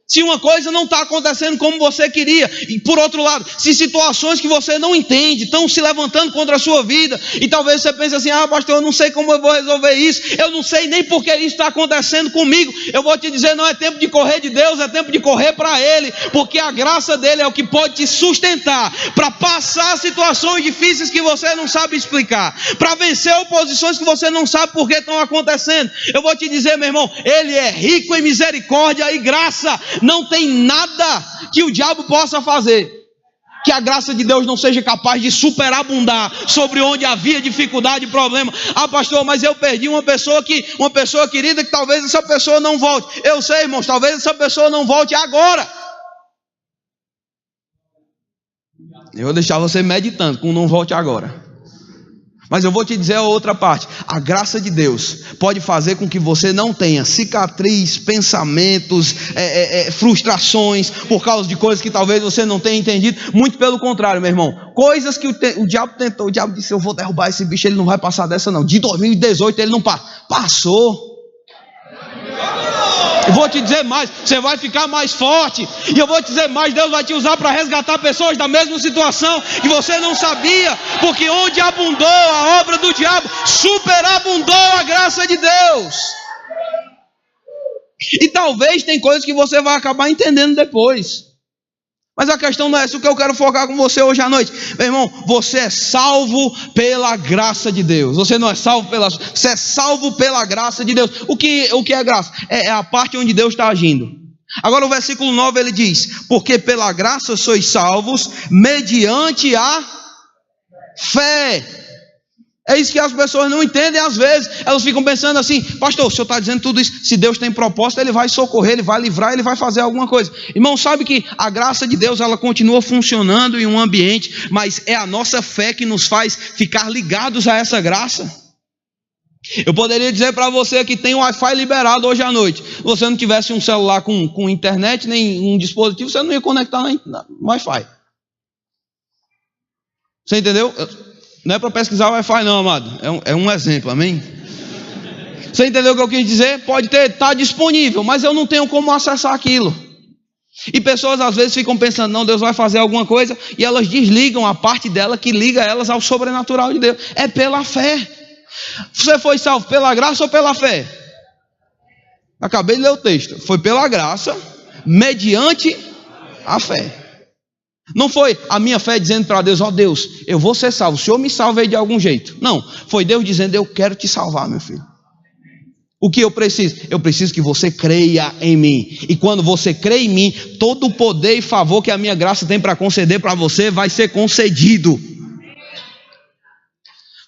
Speaker 1: Se uma coisa não está acontecendo como você queria, e por outro lado, se situações que você não entende estão se levantando contra a sua vida, e talvez você pense assim, pastor, eu não sei como eu vou resolver isso, eu não sei nem porque isso está acontecendo comigo. Eu vou te dizer, não é tempo de correr de Deus, é tempo de correr para Ele, porque a graça dele é o que pode te sustentar, para passar situações difíceis que você não sabe explicar, para vencer oposições que você não sabe por que estão acontecendo. Eu vou te dizer, meu irmão, Ele é rico em misericórdia e graça. Não tem nada que o diabo possa fazer que a graça de Deus não seja capaz de superabundar sobre onde havia dificuldade e problema. Pastor, mas eu perdi uma pessoa querida, que talvez essa pessoa não volte. Eu sei, irmãos, talvez essa pessoa não volte agora. Eu vou deixar você meditando com não volte agora. Mas eu vou te dizer a outra parte. A graça de Deus pode fazer com que você não tenha cicatriz, pensamentos, frustrações por causa de coisas que talvez você não tenha entendido. Muito pelo contrário, meu irmão. Coisas que o diabo tentou. O diabo disse, eu vou derrubar esse bicho, ele não vai passar dessa não. De 2018 ele não passou. Eu vou te dizer mais, você vai ficar mais forte. E eu vou te dizer mais, Deus vai te usar para resgatar pessoas da mesma situação que você não sabia. Porque onde abundou a obra do diabo, superabundou a graça de Deus. E talvez tem coisas que você vai acabar entendendo depois. Mas a questão não é essa. O que eu quero focar com você hoje à noite, meu irmão, você é salvo pela graça de Deus. Você não é salvo você é salvo pela graça de Deus. O que é graça? É a parte onde Deus está agindo. Agora o versículo 9 ele diz, porque pela graça sois salvos mediante a fé. É isso que as pessoas não entendem às vezes. Elas ficam pensando assim, pastor, o senhor está dizendo tudo isso, se Deus tem propósito, Ele vai socorrer, Ele vai livrar, Ele vai fazer alguma coisa. Irmão, sabe que a graça de Deus, ela continua funcionando em um ambiente, mas é a nossa fé que nos faz ficar ligados a essa graça. Eu poderia dizer para você que tem Wi-Fi liberado hoje à noite. Se você não tivesse um celular com internet, nem um dispositivo, você não ia conectar no Wi-Fi. Você entendeu? Não é para pesquisar o Wi-Fi não, amado. É um exemplo, amém? Você entendeu o que eu quis dizer? Pode estar disponível, mas eu não tenho como acessar aquilo. E pessoas às vezes ficam pensando, não, Deus vai fazer alguma coisa, e elas desligam a parte dela que liga elas ao sobrenatural de Deus. É pela fé. Você foi salvo pela graça ou pela fé? Acabei de ler o texto. Foi pela graça, mediante a fé. Não foi a minha fé dizendo para Deus, Deus, eu vou ser salvo, o Senhor me salve aí de algum jeito. Não, foi Deus dizendo, eu quero te salvar, meu filho. O que eu preciso? Eu preciso que você creia em mim. E quando você crê em mim, todo o poder e favor que a minha graça tem para conceder para você, vai ser concedido.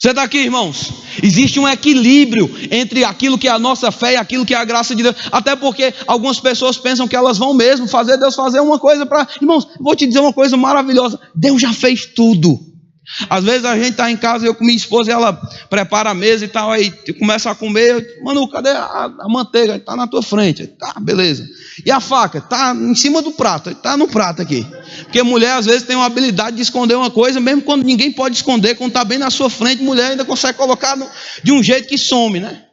Speaker 1: Você está aqui, irmãos? Existe um equilíbrio entre aquilo que é a nossa fé e aquilo que é a graça de Deus. Até porque algumas pessoas pensam que elas vão mesmo fazer Deus fazer uma coisa para... Irmãos, vou te dizer uma coisa maravilhosa. Deus já fez tudo. Às vezes a gente está em casa, eu com minha esposa, ela prepara a mesa e tal, aí começa a comer, Manu, cadê a manteiga? Está na tua frente. Tá, beleza. E a faca? Está em cima do prato, está no prato aqui. Porque mulher às vezes tem uma habilidade de esconder uma coisa, mesmo quando ninguém pode esconder, quando está bem na sua frente, mulher ainda consegue colocar de um jeito que some, né?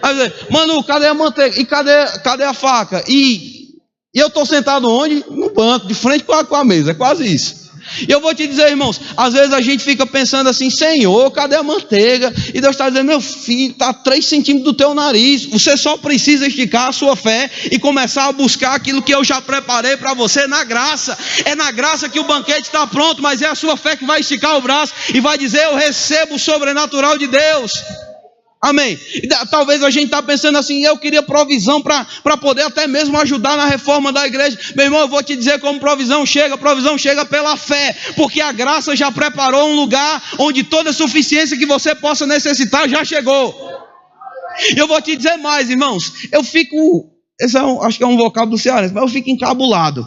Speaker 1: Aí você, Manu, cadê a manteiga? E cadê a faca? E eu estou sentado onde? No banco, de frente com a mesa, é quase isso. E eu vou te dizer, irmãos, às vezes a gente fica pensando assim, Senhor, cadê a manteiga? E Deus está dizendo, meu filho, está 3 centímetros do teu nariz, você só precisa esticar a sua fé e começar a buscar aquilo que eu já preparei para você na graça. É na graça que o banquete está pronto, mas é a sua fé que vai esticar o braço e vai dizer, eu recebo o sobrenatural de Deus. Amém. Talvez a gente está pensando assim, eu queria provisão para poder até mesmo ajudar na reforma da igreja. Meu irmão, eu vou te dizer como provisão chega pela fé, porque a graça já preparou um lugar onde toda a suficiência que você possa necessitar já chegou. Eu vou te dizer mais, irmãos, eu fico, acho que é um vocábulo do cearense, mas eu fico encabulado.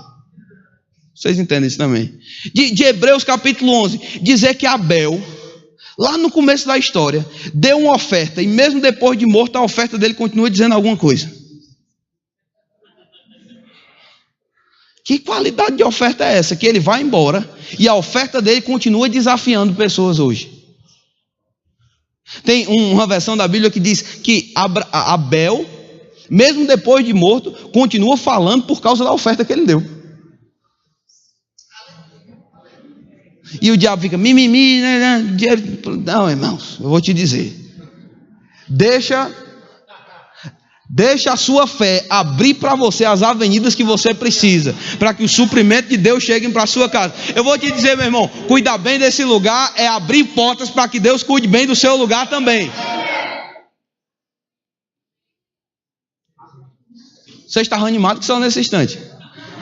Speaker 1: Vocês entendem isso também? De Hebreus capítulo 11, dizer que Abel, lá no começo da história, deu uma oferta, e mesmo depois de morto, a oferta dele continua dizendo alguma coisa. Que qualidade de oferta é essa? Que ele vai embora, e a oferta dele continua desafiando pessoas hoje. Tem uma versão da Bíblia que diz que Abel, mesmo depois de morto, continua falando por causa da oferta que ele deu. E o diabo fica mimimi, não, irmãos, eu vou te dizer, deixa a sua fé abrir para você as avenidas que você precisa, para que o suprimento de Deus chegue para a sua casa. Eu vou te dizer, meu irmão, cuidar bem desse lugar é abrir portas para que Deus cuide bem do seu lugar também. Você está animado que só nesse instante?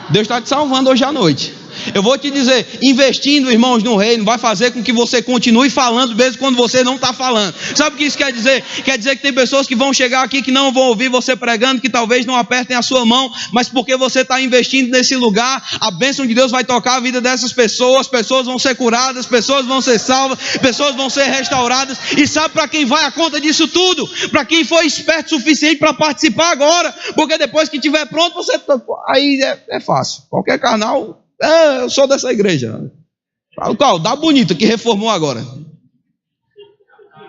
Speaker 1: Deus está te salvando hoje à noite. Eu vou te dizer, investindo, irmãos, no reino vai fazer com que você continue falando mesmo quando você não está falando. Sabe o que isso quer dizer? Quer dizer que tem pessoas que vão chegar aqui que não vão ouvir você pregando, que talvez não apertem a sua mão, mas porque você está investindo nesse lugar, a bênção de Deus vai tocar a vida dessas pessoas vão ser curadas, pessoas vão ser salvas, pessoas vão ser restauradas. E sabe para quem vai a conta disso tudo? Para quem foi esperto o suficiente para participar agora, porque depois que estiver pronto, aí é fácil. Qualquer canal, eu sou dessa igreja. Qual? Da bonita que reformou agora.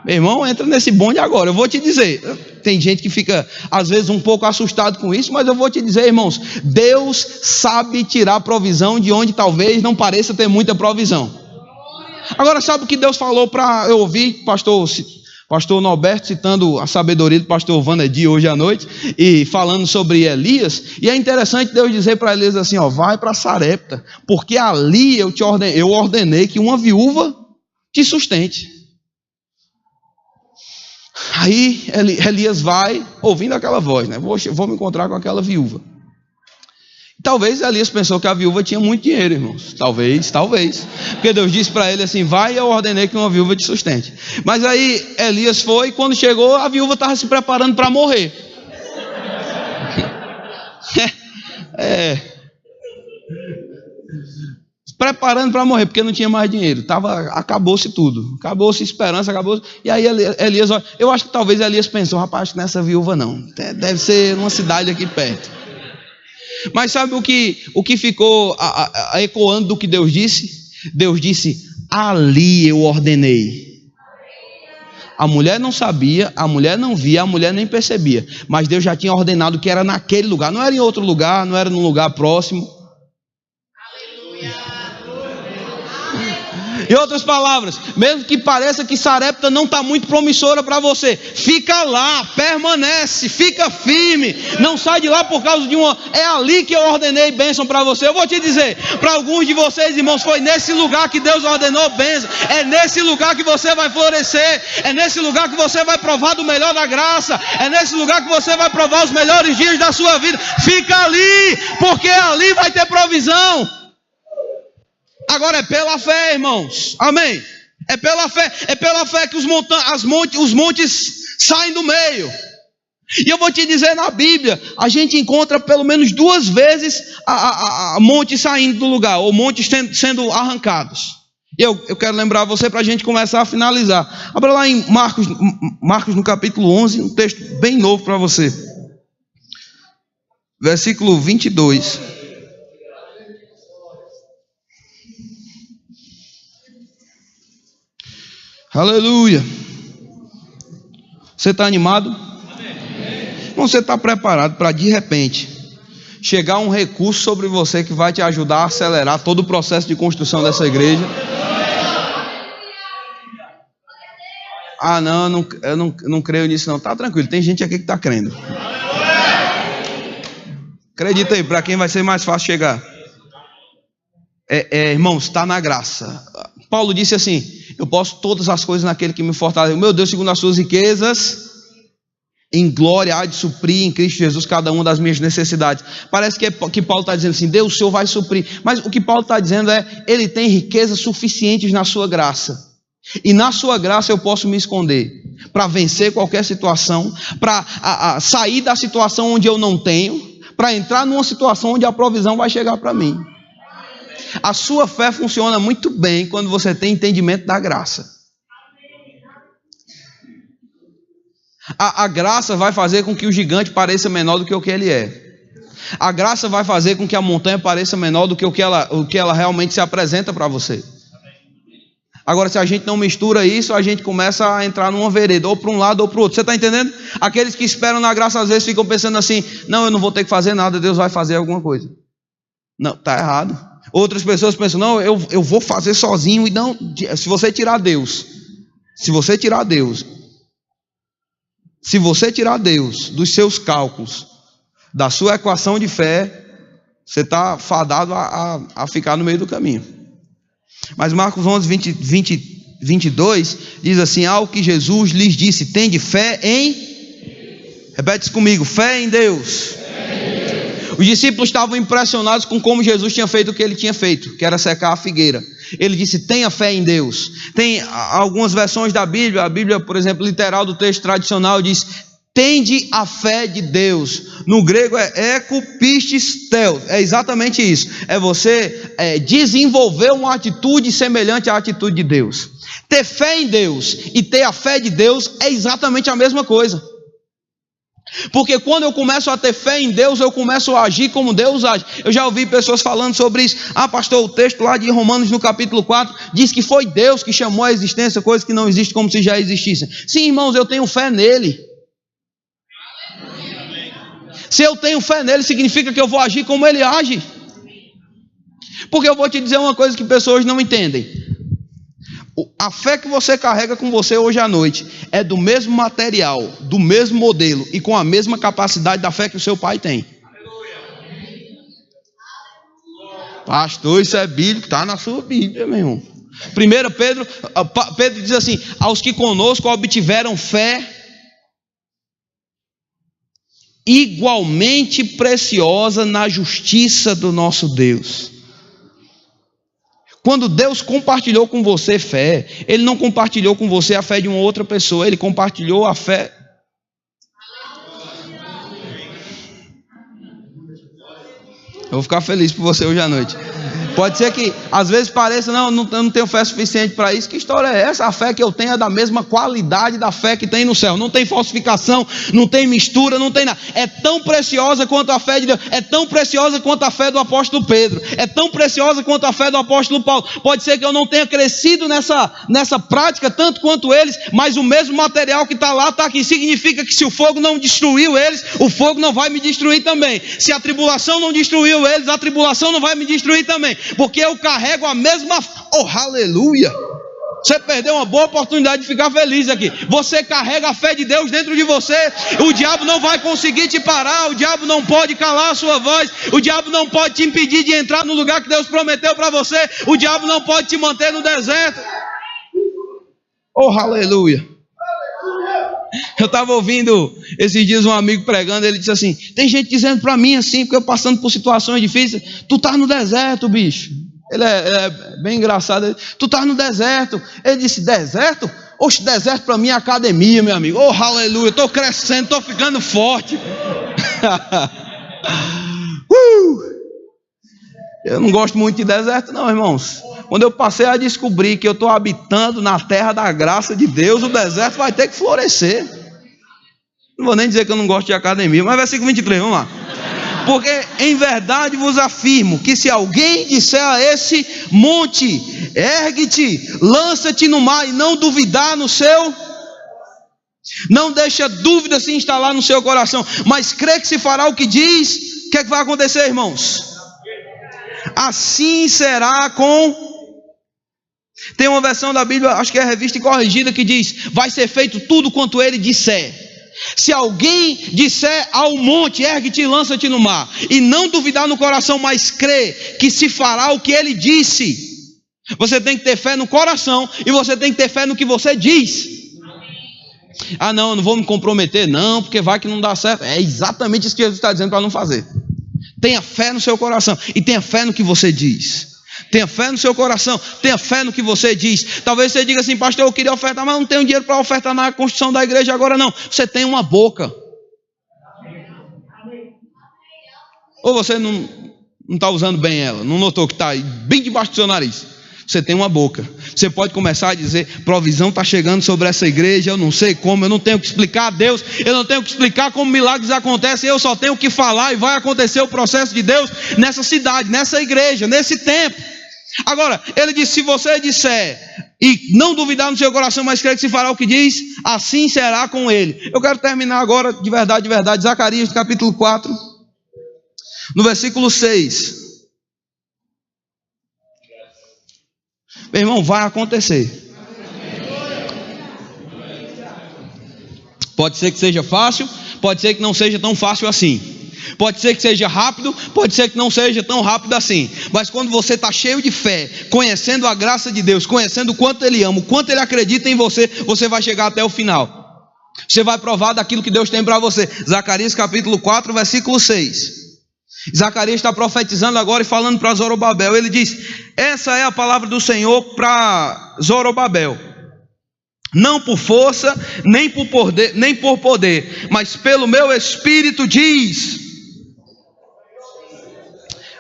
Speaker 1: Meu irmão, entra nesse bonde agora. Eu vou te dizer, tem gente que fica às vezes um pouco assustado com isso, mas eu vou te dizer, irmãos, Deus sabe tirar provisão de onde talvez não pareça ter muita provisão. Agora, sabe o que Deus falou para eu ouvir, pastor Norberto citando a sabedoria do pastor Vanedi hoje à noite e falando sobre Elias, e é interessante Deus dizer para Elias assim, ó, vai para Sarepta, porque ali eu ordenei que uma viúva te sustente. Aí Elias vai ouvindo aquela voz, né? Vou me encontrar com aquela viúva. Talvez Elias pensou que a viúva tinha muito dinheiro, irmãos. Talvez. Porque Deus disse para ele assim, vai, eu ordenei que uma viúva te sustente. Mas aí Elias foi, e quando chegou, a viúva estava se preparando para morrer. Preparando para morrer, porque não tinha mais dinheiro. Acabou-se tudo. Acabou-se a esperança, acabou-se. E aí Elias, eu acho que talvez Elias pensou, rapaz, acho que nessa viúva não. Deve ser uma cidade aqui perto. Mas sabe o que ficou ecoando do que Deus disse? Deus disse, ali eu ordenei. A mulher não sabia, a mulher não via, a mulher nem percebia. Mas Deus já tinha ordenado que era naquele lugar. Não era em outro lugar, não era num lugar próximo. Em outras palavras, mesmo que pareça que Sarepta não está muito promissora para você, fica lá, permanece, fica firme, não sai de lá por causa de é ali que eu ordenei bênção para você. Eu vou te dizer, para alguns de vocês, irmãos, foi nesse lugar que Deus ordenou bênção, é nesse lugar que você vai florescer, é nesse lugar que você vai provar do melhor da graça, é nesse lugar que você vai provar os melhores dias da sua vida. Fica ali, porque ali vai ter provisão. Agora é pela fé, irmãos. Amém. É pela fé que os montes saem do meio. E eu vou te dizer, na Bíblia, a gente encontra pelo menos 2 vezes a montes saindo do lugar, ou montes sendo arrancados. Eu quero lembrar você para a gente começar a finalizar. Abra lá em Marcos no capítulo 11, um texto bem novo para você. Versículo 22. Aleluia. Você está animado? Você está preparado para, de repente, chegar um recurso sobre você que vai te ajudar a acelerar todo o processo de construção dessa igreja? Ah, não, eu não creio nisso não. Tá tranquilo, tem gente aqui que está crendo. Acredita aí, para quem vai ser mais fácil chegar. Irmãos, está na graça. Paulo disse assim: eu posso todas as coisas naquele que me fortalece. Meu Deus, segundo as suas riquezas, em glória há de suprir em Cristo Jesus cada uma das minhas necessidades. Parece que Paulo está dizendo assim: Deus, o Senhor vai suprir. Mas o que Paulo está dizendo é: Ele tem riquezas suficientes na sua graça. E na sua graça eu posso me esconder para vencer qualquer situação, para sair da situação onde eu não tenho, para entrar numa situação onde a provisão vai chegar para mim. A sua fé funciona muito bem quando você tem entendimento da graça. A graça vai fazer com que o gigante pareça menor do que o que ele é. A graça vai fazer com que a montanha pareça menor do que o que ela realmente se apresenta para você. Agora, se a gente não mistura isso, a gente começa a entrar numa vereda, ou para um lado ou para o outro. Você está entendendo? Aqueles que esperam na graça, às vezes ficam pensando assim: não, eu não vou ter que fazer nada, Deus vai fazer alguma coisa. Não, está errado. Outras pessoas pensam: não, eu vou fazer sozinho. E não, se você tirar Deus dos seus cálculos, da sua equação de fé, você está fadado a ficar no meio do caminho. Mas Marcos 11, 22 diz assim: ao que Jesus lhes disse, tende fé em... Repete isso comigo: fé em Deus. Os discípulos estavam impressionados com como Jesus tinha feito o que ele tinha feito, que era secar a figueira. Ele disse: tenha fé em Deus. Tem algumas versões da Bíblia, a Bíblia, por exemplo, literal do texto tradicional, diz: tende a fé de Deus. No grego é ekopistes theos. É exatamente isso. É você desenvolver uma atitude semelhante à atitude de Deus. Ter fé em Deus e ter a fé de Deus é exatamente a mesma coisa. Porque quando eu começo a ter fé em Deus, eu começo a agir como Deus age. Eu já ouvi pessoas falando sobre isso. Ah, pastor, o texto lá de Romanos no capítulo 4 diz que foi Deus que chamou à existência coisas que não existem como se já existissem. Sim, irmãos, eu tenho fé nele. Se eu tenho fé nele, significa que eu vou agir como ele age. Porque eu vou te dizer uma coisa que pessoas não entendem. A fé que você carrega com você hoje à noite é do mesmo material, do mesmo modelo e com a mesma capacidade da fé que o seu pai tem. Pastor, isso é bíblico, está na sua Bíblia, meu irmão. 1 Pedro diz assim: aos que conosco obtiveram fé igualmente preciosa na justiça do nosso Deus. Quando Deus compartilhou com você fé, Ele não compartilhou com você a fé de uma outra pessoa, Ele compartilhou a fé. Eu vou ficar feliz por você hoje à noite. Pode ser que às vezes pareça: não, eu não tenho fé suficiente para isso. Que história é essa? A fé que eu tenho é da mesma qualidade da fé que tem no céu. Não tem falsificação, não tem mistura, não tem nada. É tão preciosa quanto a fé de Deus. É tão preciosa quanto a fé do apóstolo Pedro. É tão preciosa quanto a fé do apóstolo Paulo. Pode ser que eu não tenha crescido nessa prática tanto quanto eles, mas o mesmo material que está lá está aqui. Significa que se o fogo não destruiu eles, o fogo não vai me destruir também. Se a tribulação não destruiu eles, a tribulação não vai me destruir também. Porque eu carrego a mesma... Oh, aleluia! Você perdeu uma boa oportunidade de ficar feliz aqui. Você carrega a fé de Deus dentro de você. O diabo não vai conseguir te parar. O diabo não pode calar a sua voz. O diabo não pode te impedir de entrar no lugar que Deus prometeu para você. O diabo não pode te manter no deserto. Oh, aleluia! Eu estava ouvindo esses dias um amigo pregando. Ele disse assim: tem gente dizendo para mim assim, porque eu passando por situações difíceis: tu tá no deserto, bicho. Ele é bem engraçado. Tu tá no deserto. Ele disse: deserto? Oxe, deserto para mim é academia, meu amigo. Oh, aleluia, estou crescendo, estou ficando forte. Eu não gosto muito de deserto não, irmãos. Quando eu passei a descobrir que eu estou habitando na terra da graça de Deus, o deserto vai ter que florescer. Não vou nem dizer que eu não gosto de academia, mas versículo 23, vamos lá. Porque em verdade vos afirmo que se alguém disser a esse monte: ergue-te, lança-te no mar, e não duvidar no seu... Não deixa dúvida se instalar no seu coração, mas crê que se fará o que diz. O que é que vai acontecer, irmãos? Assim será com... Tem uma versão da Bíblia, acho que é a Revista e Corrigida, que diz: vai ser feito tudo quanto ele disser. Se alguém disser ao monte, ergue-te e lança-te no mar, e não duvidar no coração, mas crer que se fará o que ele disse. Você tem que ter fé no coração, e você tem que ter fé no que você diz. Ah não, eu não vou me comprometer não, porque vai que não dá certo. É exatamente isso que Jesus está dizendo para não fazer. Tenha fé no seu coração, e tenha fé no que você diz. Tenha fé no seu coração, tenha fé no que você diz. Talvez você diga assim: pastor, eu queria ofertar, mas não tenho dinheiro para ofertar na construção da igreja agora não. Você tem uma boca. Ou você não está usando bem ela, não notou que está bem debaixo do seu nariz? Você tem uma boca. Você pode começar a dizer: provisão está chegando sobre essa igreja, eu não sei como, eu não tenho que explicar a Deus, eu não tenho que explicar como milagres acontecem, eu só tenho que falar e vai acontecer o processo de Deus nessa cidade, nessa igreja, nesse tempo. Agora, ele diz: se você disser e não duvidar no seu coração, mas crer que se fará o que diz, assim será com ele. Eu quero terminar agora de verdade, Zacarias capítulo 4, no versículo 6. Meu irmão, vai acontecer. Pode ser que seja fácil, pode ser que não seja tão fácil assim. Pode ser que seja rápido, pode ser que não seja tão rápido assim. Mas quando você está cheio de fé, conhecendo a graça de Deus, conhecendo o quanto Ele ama, o quanto Ele acredita em você, você vai chegar até o final. Você vai provar daquilo que Deus tem para você. Zacarias capítulo 4, versículo 6. Zacarias está profetizando agora e falando para Zorobabel. Ele diz: essa é a palavra do Senhor para Zorobabel. Não por força, nem por poder, mas pelo meu Espírito diz.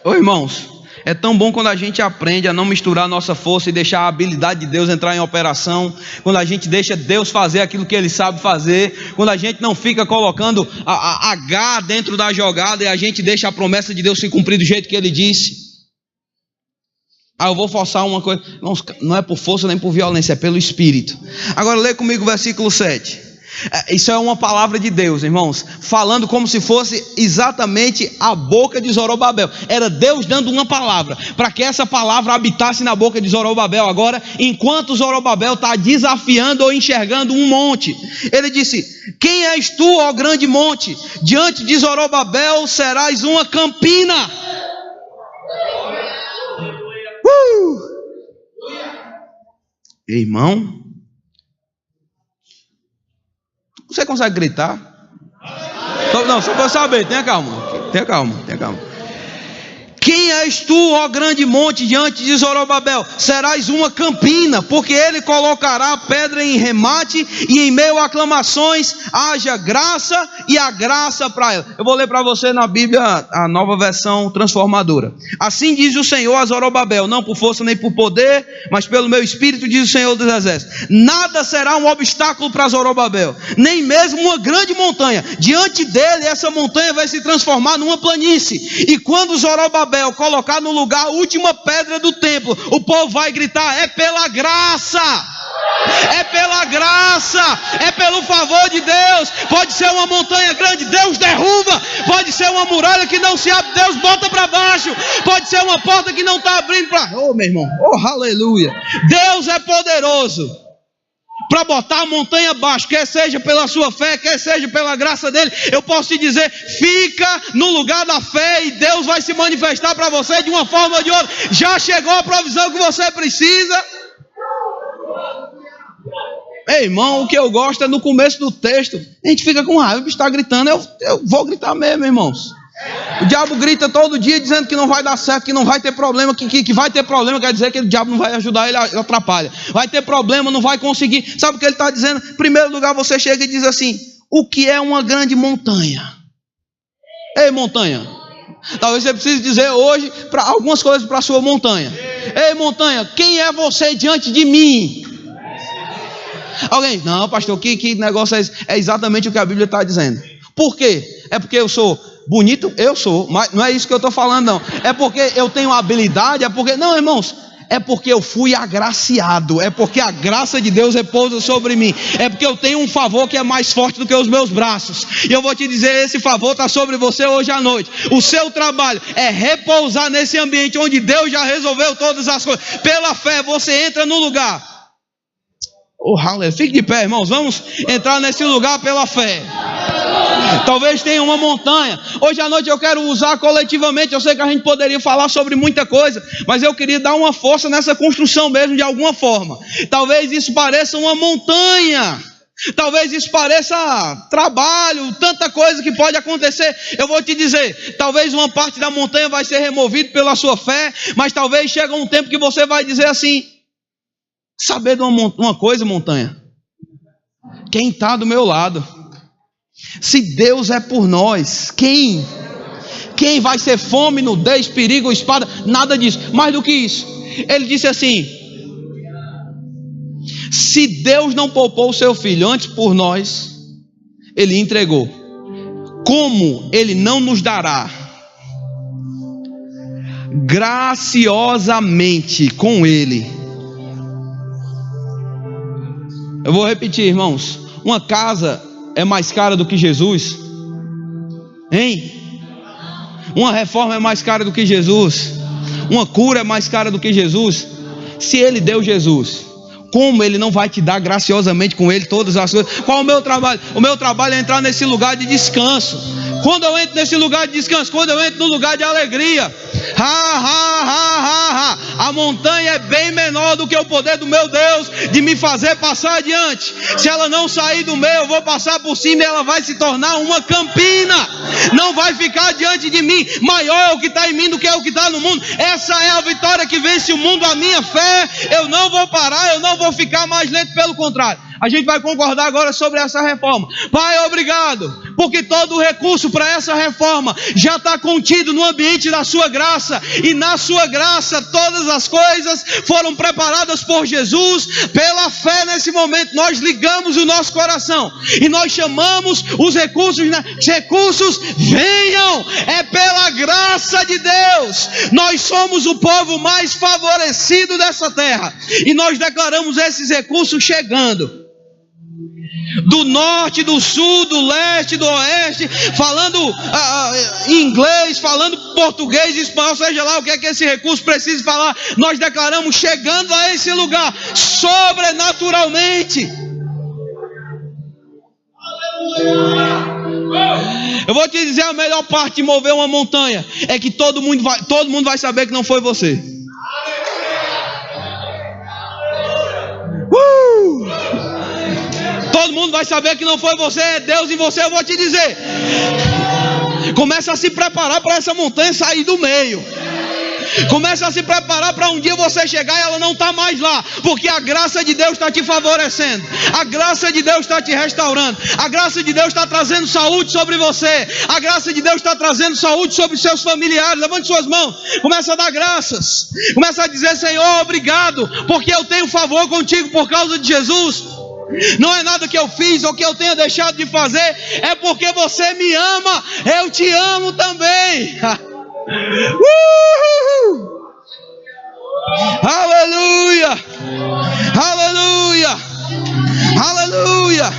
Speaker 1: Ô irmãos, é tão bom quando a gente aprende a não misturar a nossa força e deixar a habilidade de Deus entrar em operação. Quando a gente deixa Deus fazer aquilo que Ele sabe fazer. Quando a gente não fica colocando a H dentro da jogada, e a gente deixa a promessa de Deus se cumprir do jeito que Ele disse. Eu vou forçar uma coisa. Não é por força nem por violência, é pelo Espírito. Agora lê comigo o versículo 7. Isso é uma palavra de Deus, irmãos, falando como se fosse exatamente a boca de Zorobabel. Era Deus dando uma palavra, para que essa palavra habitasse na boca de Zorobabel agora, enquanto Zorobabel está desafiando ou enxergando um monte. Ele disse: quem és tu, ó grande monte? Diante de Zorobabel serás uma campina. Irmão, você consegue gritar? Só para saber, tenha calma. Quem és tu, ó grande monte, diante de Zorobabel? Serás uma campina, porque ele colocará a pedra em remate, e em meio a aclamações haja graça, e a graça para ela. Eu vou ler para você na Bíblia, a nova versão transformadora. Assim diz o Senhor a Zorobabel: não por força nem por poder, mas pelo meu Espírito, diz o Senhor dos Exércitos. Nada será um obstáculo para Zorobabel, nem mesmo uma grande montanha. Diante dele, essa montanha vai se transformar numa planície. E quando Zorobabel colocar no lugar a última pedra do templo, o povo vai gritar: é pela graça, é pela graça, é pelo favor de Deus. Pode ser uma montanha grande, Deus derruba. Pode ser uma muralha que não se abre, Deus bota para baixo. Pode ser uma porta que não está abrindo para... meu irmão, aleluia. Deus é poderoso para botar a montanha abaixo, quer seja pela sua fé, quer seja pela graça dele. Eu posso te dizer: fica no lugar da fé e Deus vai se manifestar para você de uma forma ou de outra. Já chegou a provisão que você precisa. Ei, irmão, o que eu gosto é no começo do texto, a gente fica com raiva, o bicho está gritando, eu vou gritar mesmo, irmãos. O diabo grita todo dia dizendo que não vai dar certo, que não vai ter problema, que vai ter problema, quer dizer que o diabo não vai ajudar, ele atrapalha. Vai ter problema, não vai conseguir. Sabe o que ele está dizendo? Em primeiro lugar, você chega e diz assim: o que é uma grande montanha? Ei, montanha, talvez você precise dizer hoje algumas coisas para a sua montanha. Ei, montanha, quem é você diante de mim? Alguém: não, pastor, que negócio é esse? É exatamente o que a Bíblia está dizendo. Por quê? É porque eu sou bonito? Eu sou, mas não é isso que eu estou falando não. É porque eu tenho habilidade? É porque... não, irmãos, é porque eu fui agraciado, é porque a graça de Deus repousa sobre mim, é porque eu tenho um favor que é mais forte do que os meus braços. E eu vou te dizer, esse favor está sobre você hoje à noite. O seu trabalho é repousar nesse ambiente onde Deus já resolveu todas as coisas. Pela fé você entra no lugar. Fique de pé, irmãos, vamos entrar nesse lugar pela fé. Talvez tenha uma montanha. Hoje à noite eu quero usar coletivamente. Eu sei que a gente poderia falar sobre muita coisa, mas eu queria dar uma força nessa construção mesmo, de alguma forma. Talvez isso pareça uma montanha, talvez isso pareça trabalho, tanta coisa que pode acontecer. Eu vou te dizer, talvez uma parte da montanha vai ser removida pela sua fé, mas talvez chegue um tempo que você vai dizer assim: saber de uma coisa, montanha, quem está do meu lado? Se Deus é por nós, quem vai ser fome, nudez, perigo, espada? Nada disso. Mais do que isso, ele disse assim: se Deus não poupou o seu filho antes por nós, ele entregou, como ele não nos dará graciosamente com ele? Eu vou repetir, irmãos. Uma casa é mais cara do que Jesus? Hein? Uma reforma é mais cara do que Jesus? Uma cura é mais cara do que Jesus? Se ele deu Jesus, como ele não vai te dar graciosamente com ele todas as coisas? Qual é o meu trabalho? O meu trabalho é entrar nesse lugar de descanso. Quando eu entro nesse lugar de descanso, quando eu entro no lugar de alegria, a montanha é bem menor do que o poder do meu Deus de me fazer passar adiante. Se ela não sair do meio, eu vou passar por cima e ela vai se tornar uma campina. Não vai ficar diante de mim. Maior é o que está em mim do que é o que está no mundo. Essa é a vitória que vence o mundo, a minha fé. Eu não vou parar, eu não vou ficar mais lento, pelo contrário. A gente vai concordar agora sobre essa reforma. Pai, obrigado, porque todo o recurso para essa reforma já está contido no ambiente da sua graça. E na sua graça todas as coisas foram preparadas por Jesus. Pela fé nesse momento nós ligamos o nosso coração e nós chamamos os recursos, recursos venham, é pela graça de Deus. Nós somos o povo mais favorecido dessa terra e nós declaramos esses recursos chegando do norte, do sul, do leste, do oeste, falando inglês, falando português, espanhol, seja lá o que é que esse recurso precisa falar. Nós declaramos chegando a esse lugar sobrenaturalmente. Eu vou te dizer, a melhor parte de mover uma montanha é que todo mundo vai saber que não foi você. Todo mundo vai saber que não foi você, é Deus em você. Eu vou te dizer, começa a se preparar para essa montanha sair do meio. Começa a se preparar para um dia você chegar e ela não está mais lá, porque a graça de Deus está te favorecendo, a graça de Deus está te restaurando, a graça de Deus está trazendo saúde sobre você, a graça de Deus está trazendo saúde sobre seus familiares. Levante suas mãos, começa a dar graças, começa a dizer: Senhor, obrigado, porque eu tenho favor contigo por causa de Jesus. Não é nada que eu fiz ou que eu tenha deixado de fazer, é porque você me ama, eu te amo também. Aleluia, aleluia, aleluia,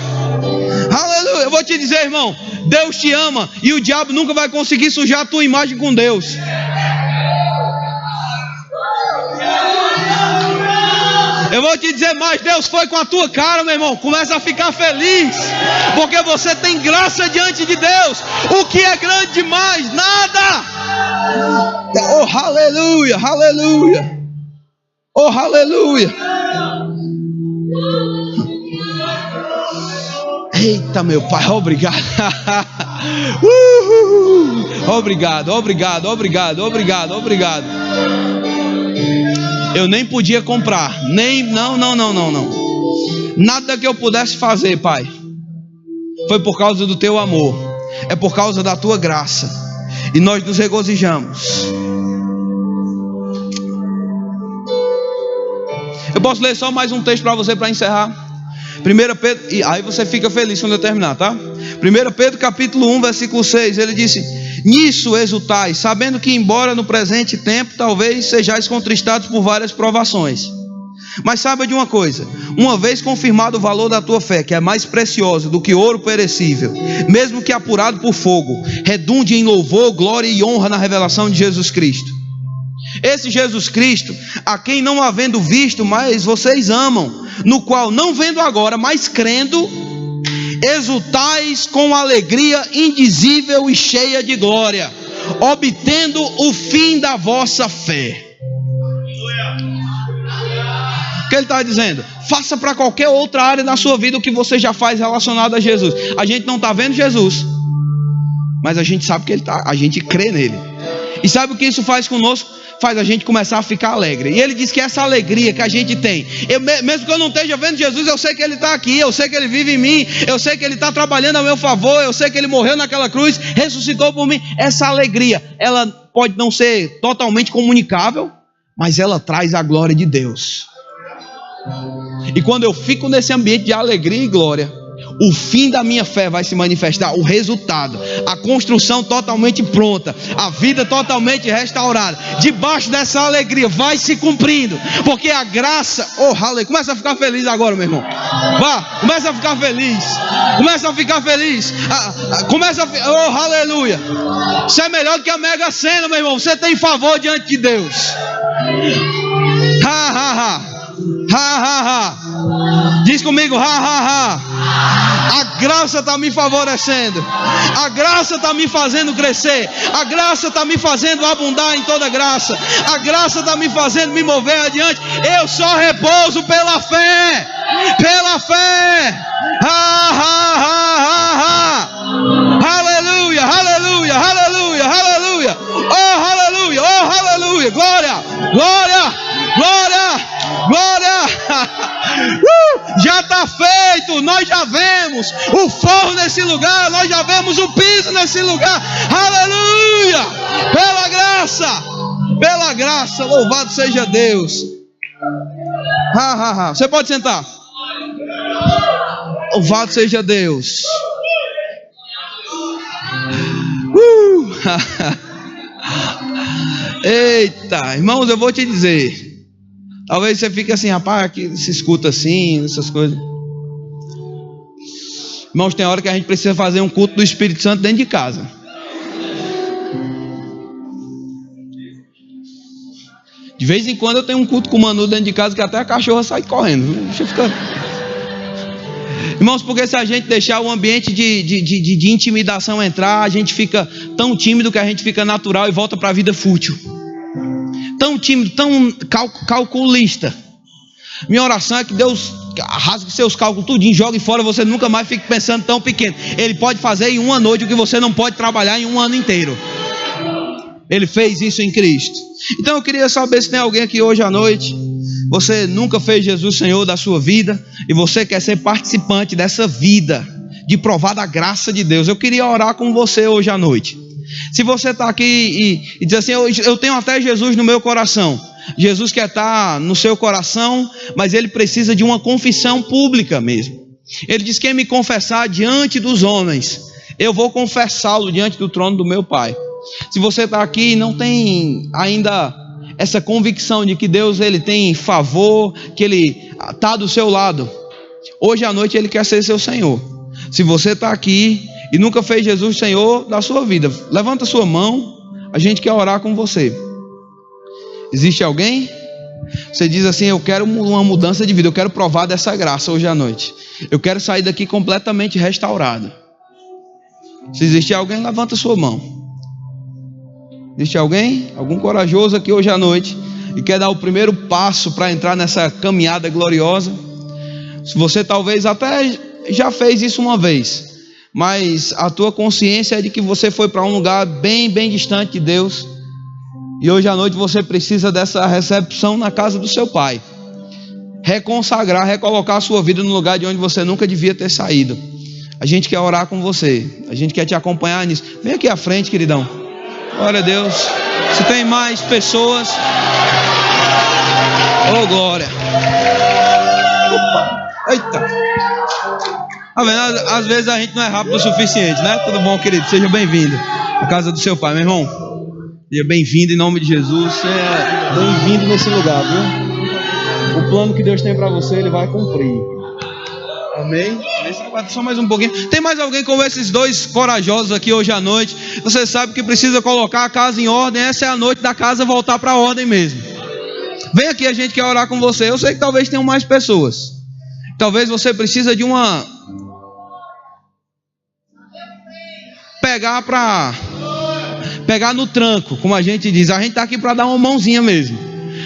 Speaker 1: aleluia. Eu vou te dizer, irmão, Deus te ama e o diabo nunca vai conseguir sujar a tua imagem com Deus. Eu vou te dizer mais, Deus foi com a tua cara, meu irmão. Começa a ficar feliz, porque você tem graça diante de Deus. O que é grande demais? Nada. Oh, aleluia, aleluia. Oh, aleluia. Eita, meu Pai, obrigado. Obrigado, obrigado, obrigado, obrigado, obrigado. Eu nem podia comprar, não. Nada que eu pudesse fazer, Pai, foi por causa do teu amor, é por causa da tua graça, e nós nos regozijamos. Eu posso ler só mais um texto para você, para encerrar? 1 Pedro, e aí você fica feliz quando eu terminar, tá? 1 Pedro capítulo 1, versículo 6, ele disse: Nisso exultais, sabendo que, embora no presente tempo talvez sejais contristados por várias provações. Mas saiba de uma coisa: uma vez confirmado o valor da tua fé, que é mais preciosa do que ouro perecível, mesmo que apurado por fogo, redunde em louvor, glória e honra na revelação de Jesus Cristo. Esse Jesus Cristo, a quem não havendo visto, mas vocês amam, no qual não vendo agora, mas crendo, exultais com alegria indizível e cheia de glória, obtendo o fim da vossa fé. O que ele está dizendo? Faça para qualquer outra área da sua vida o que você já faz relacionado a Jesus. A gente não está vendo Jesus, mas a gente sabe que ele está, a gente crê nele. E sabe o que isso faz conosco? Faz a gente começar a ficar alegre. E ele diz que essa alegria que a gente tem, mesmo que eu não esteja vendo Jesus, eu sei que ele está aqui, eu sei que ele vive em mim, eu sei que ele está trabalhando a meu favor, eu sei que ele morreu naquela cruz, ressuscitou por mim. Essa alegria, ela pode não ser totalmente comunicável, mas ela traz a glória de Deus. E quando eu fico nesse ambiente de alegria e glória, o fim da minha fé vai se manifestar, o resultado, a construção totalmente pronta, a vida totalmente restaurada, debaixo dessa alegria vai se cumprindo, porque a graça, aleluia, começa a ficar feliz agora, meu irmão, começa a ficar feliz, aleluia, isso é melhor do que a Mega Sena, meu irmão, você tem favor diante de Deus, diz comigo, a graça está me favorecendo, a graça está me fazendo crescer, a graça está me fazendo abundar em toda graça, a graça está me fazendo me mover adiante. Eu só repouso pela fé, aleluia, aleluia, aleluia, aleluia, aleluia, aleluia, glória, glória, glória, glória. Já está feito, nós já vemos o forro nesse lugar, nós já vemos o piso nesse lugar, aleluia, pela graça, louvado seja Deus. Você pode sentar. Louvado seja Deus. Eita, irmãos, eu vou te dizer. Talvez você fique assim, rapaz, que se escuta assim, essas coisas. Irmãos, tem hora que a gente precisa fazer um culto do Espírito Santo dentro de casa. De vez em quando eu tenho um culto com o Manu dentro de casa que até a cachorra sai correndo. Deixa eu ficar... Irmãos, porque se a gente deixar o ambiente de intimidação entrar, a gente fica tão tímido que a gente fica natural e volta para a vida fútil. Tão tímido, tão calculista. Minha oração é que Deus rasgue seus cálculos tudinho, jogue fora, você nunca mais fique pensando tão pequeno. Ele pode fazer em uma noite o que você não pode trabalhar em um ano inteiro. Ele fez isso em Cristo. Então eu queria saber se tem alguém aqui hoje à noite, você nunca fez Jesus Senhor da sua vida, e você quer ser participante dessa vida, de provar da graça de Deus. Eu queria orar com você hoje à noite. Se você está aqui e diz assim, eu tenho até Jesus no meu coração. Jesus quer estar no seu coração, mas ele precisa de uma confissão pública mesmo. Ele diz, quem me confessar diante dos homens, eu vou confessá-lo diante do trono do meu Pai. Se você está aqui e não tem ainda essa convicção de que Deus ele tem favor, que ele está do seu lado, hoje à noite ele quer ser seu Senhor. Se você está aqui e nunca fez Jesus Senhor da sua vida, levanta sua mão, a gente quer orar com você. Existe alguém? Você diz assim, eu quero uma mudança de vida, eu quero provar dessa graça hoje à noite, eu quero sair daqui completamente restaurado. Se existe alguém, levanta sua mão. Existe alguém? Algum corajoso aqui hoje à noite e quer dar o primeiro passo para entrar nessa caminhada gloriosa? Se você talvez até já fez isso uma vez, mas a tua consciência é de que você foi para um lugar bem distante de Deus, e hoje à noite você precisa dessa recepção na casa do seu Pai, reconsagrar, recolocar a sua vida no lugar de onde você nunca devia ter saído. A gente quer orar com você, a gente quer te acompanhar nisso. Vem aqui à frente, queridão. Glória a Deus. Se tem mais pessoas, oh glória. Opa. Eita. Tá vendo? Às vezes a gente não é rápido o suficiente, né? Tudo bom, querido? Seja bem-vindo. A casa do seu pai, meu irmão. Seja bem-vindo em nome de Jesus. Você é bem-vindo nesse lugar, viu? O plano que Deus tem para você, Ele vai cumprir. Amém? Só mais um pouquinho. Tem mais alguém como esses dois corajosos aqui hoje à noite? Você sabe que precisa colocar a casa em ordem. Essa é a noite da casa voltar para a ordem mesmo. Vem aqui, a gente quer orar com você. Eu sei que talvez tenham mais pessoas. Talvez você precisa de uma... pegar no tranco, como a gente diz. A gente está aqui para dar uma mãozinha mesmo,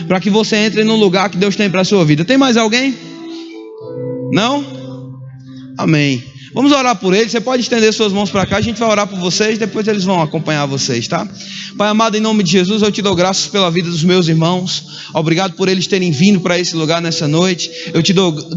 Speaker 1: para que você entre no lugar que Deus tem para a sua vida. Tem mais alguém? Não? Amém. Vamos orar por eles. Você pode estender suas mãos para cá. A gente vai orar por vocês. Depois eles vão acompanhar vocês, tá? Pai amado, em nome de Jesus, eu te dou graças pela vida dos meus irmãos. Obrigado por eles terem vindo para esse lugar nessa noite. Eu te dou graças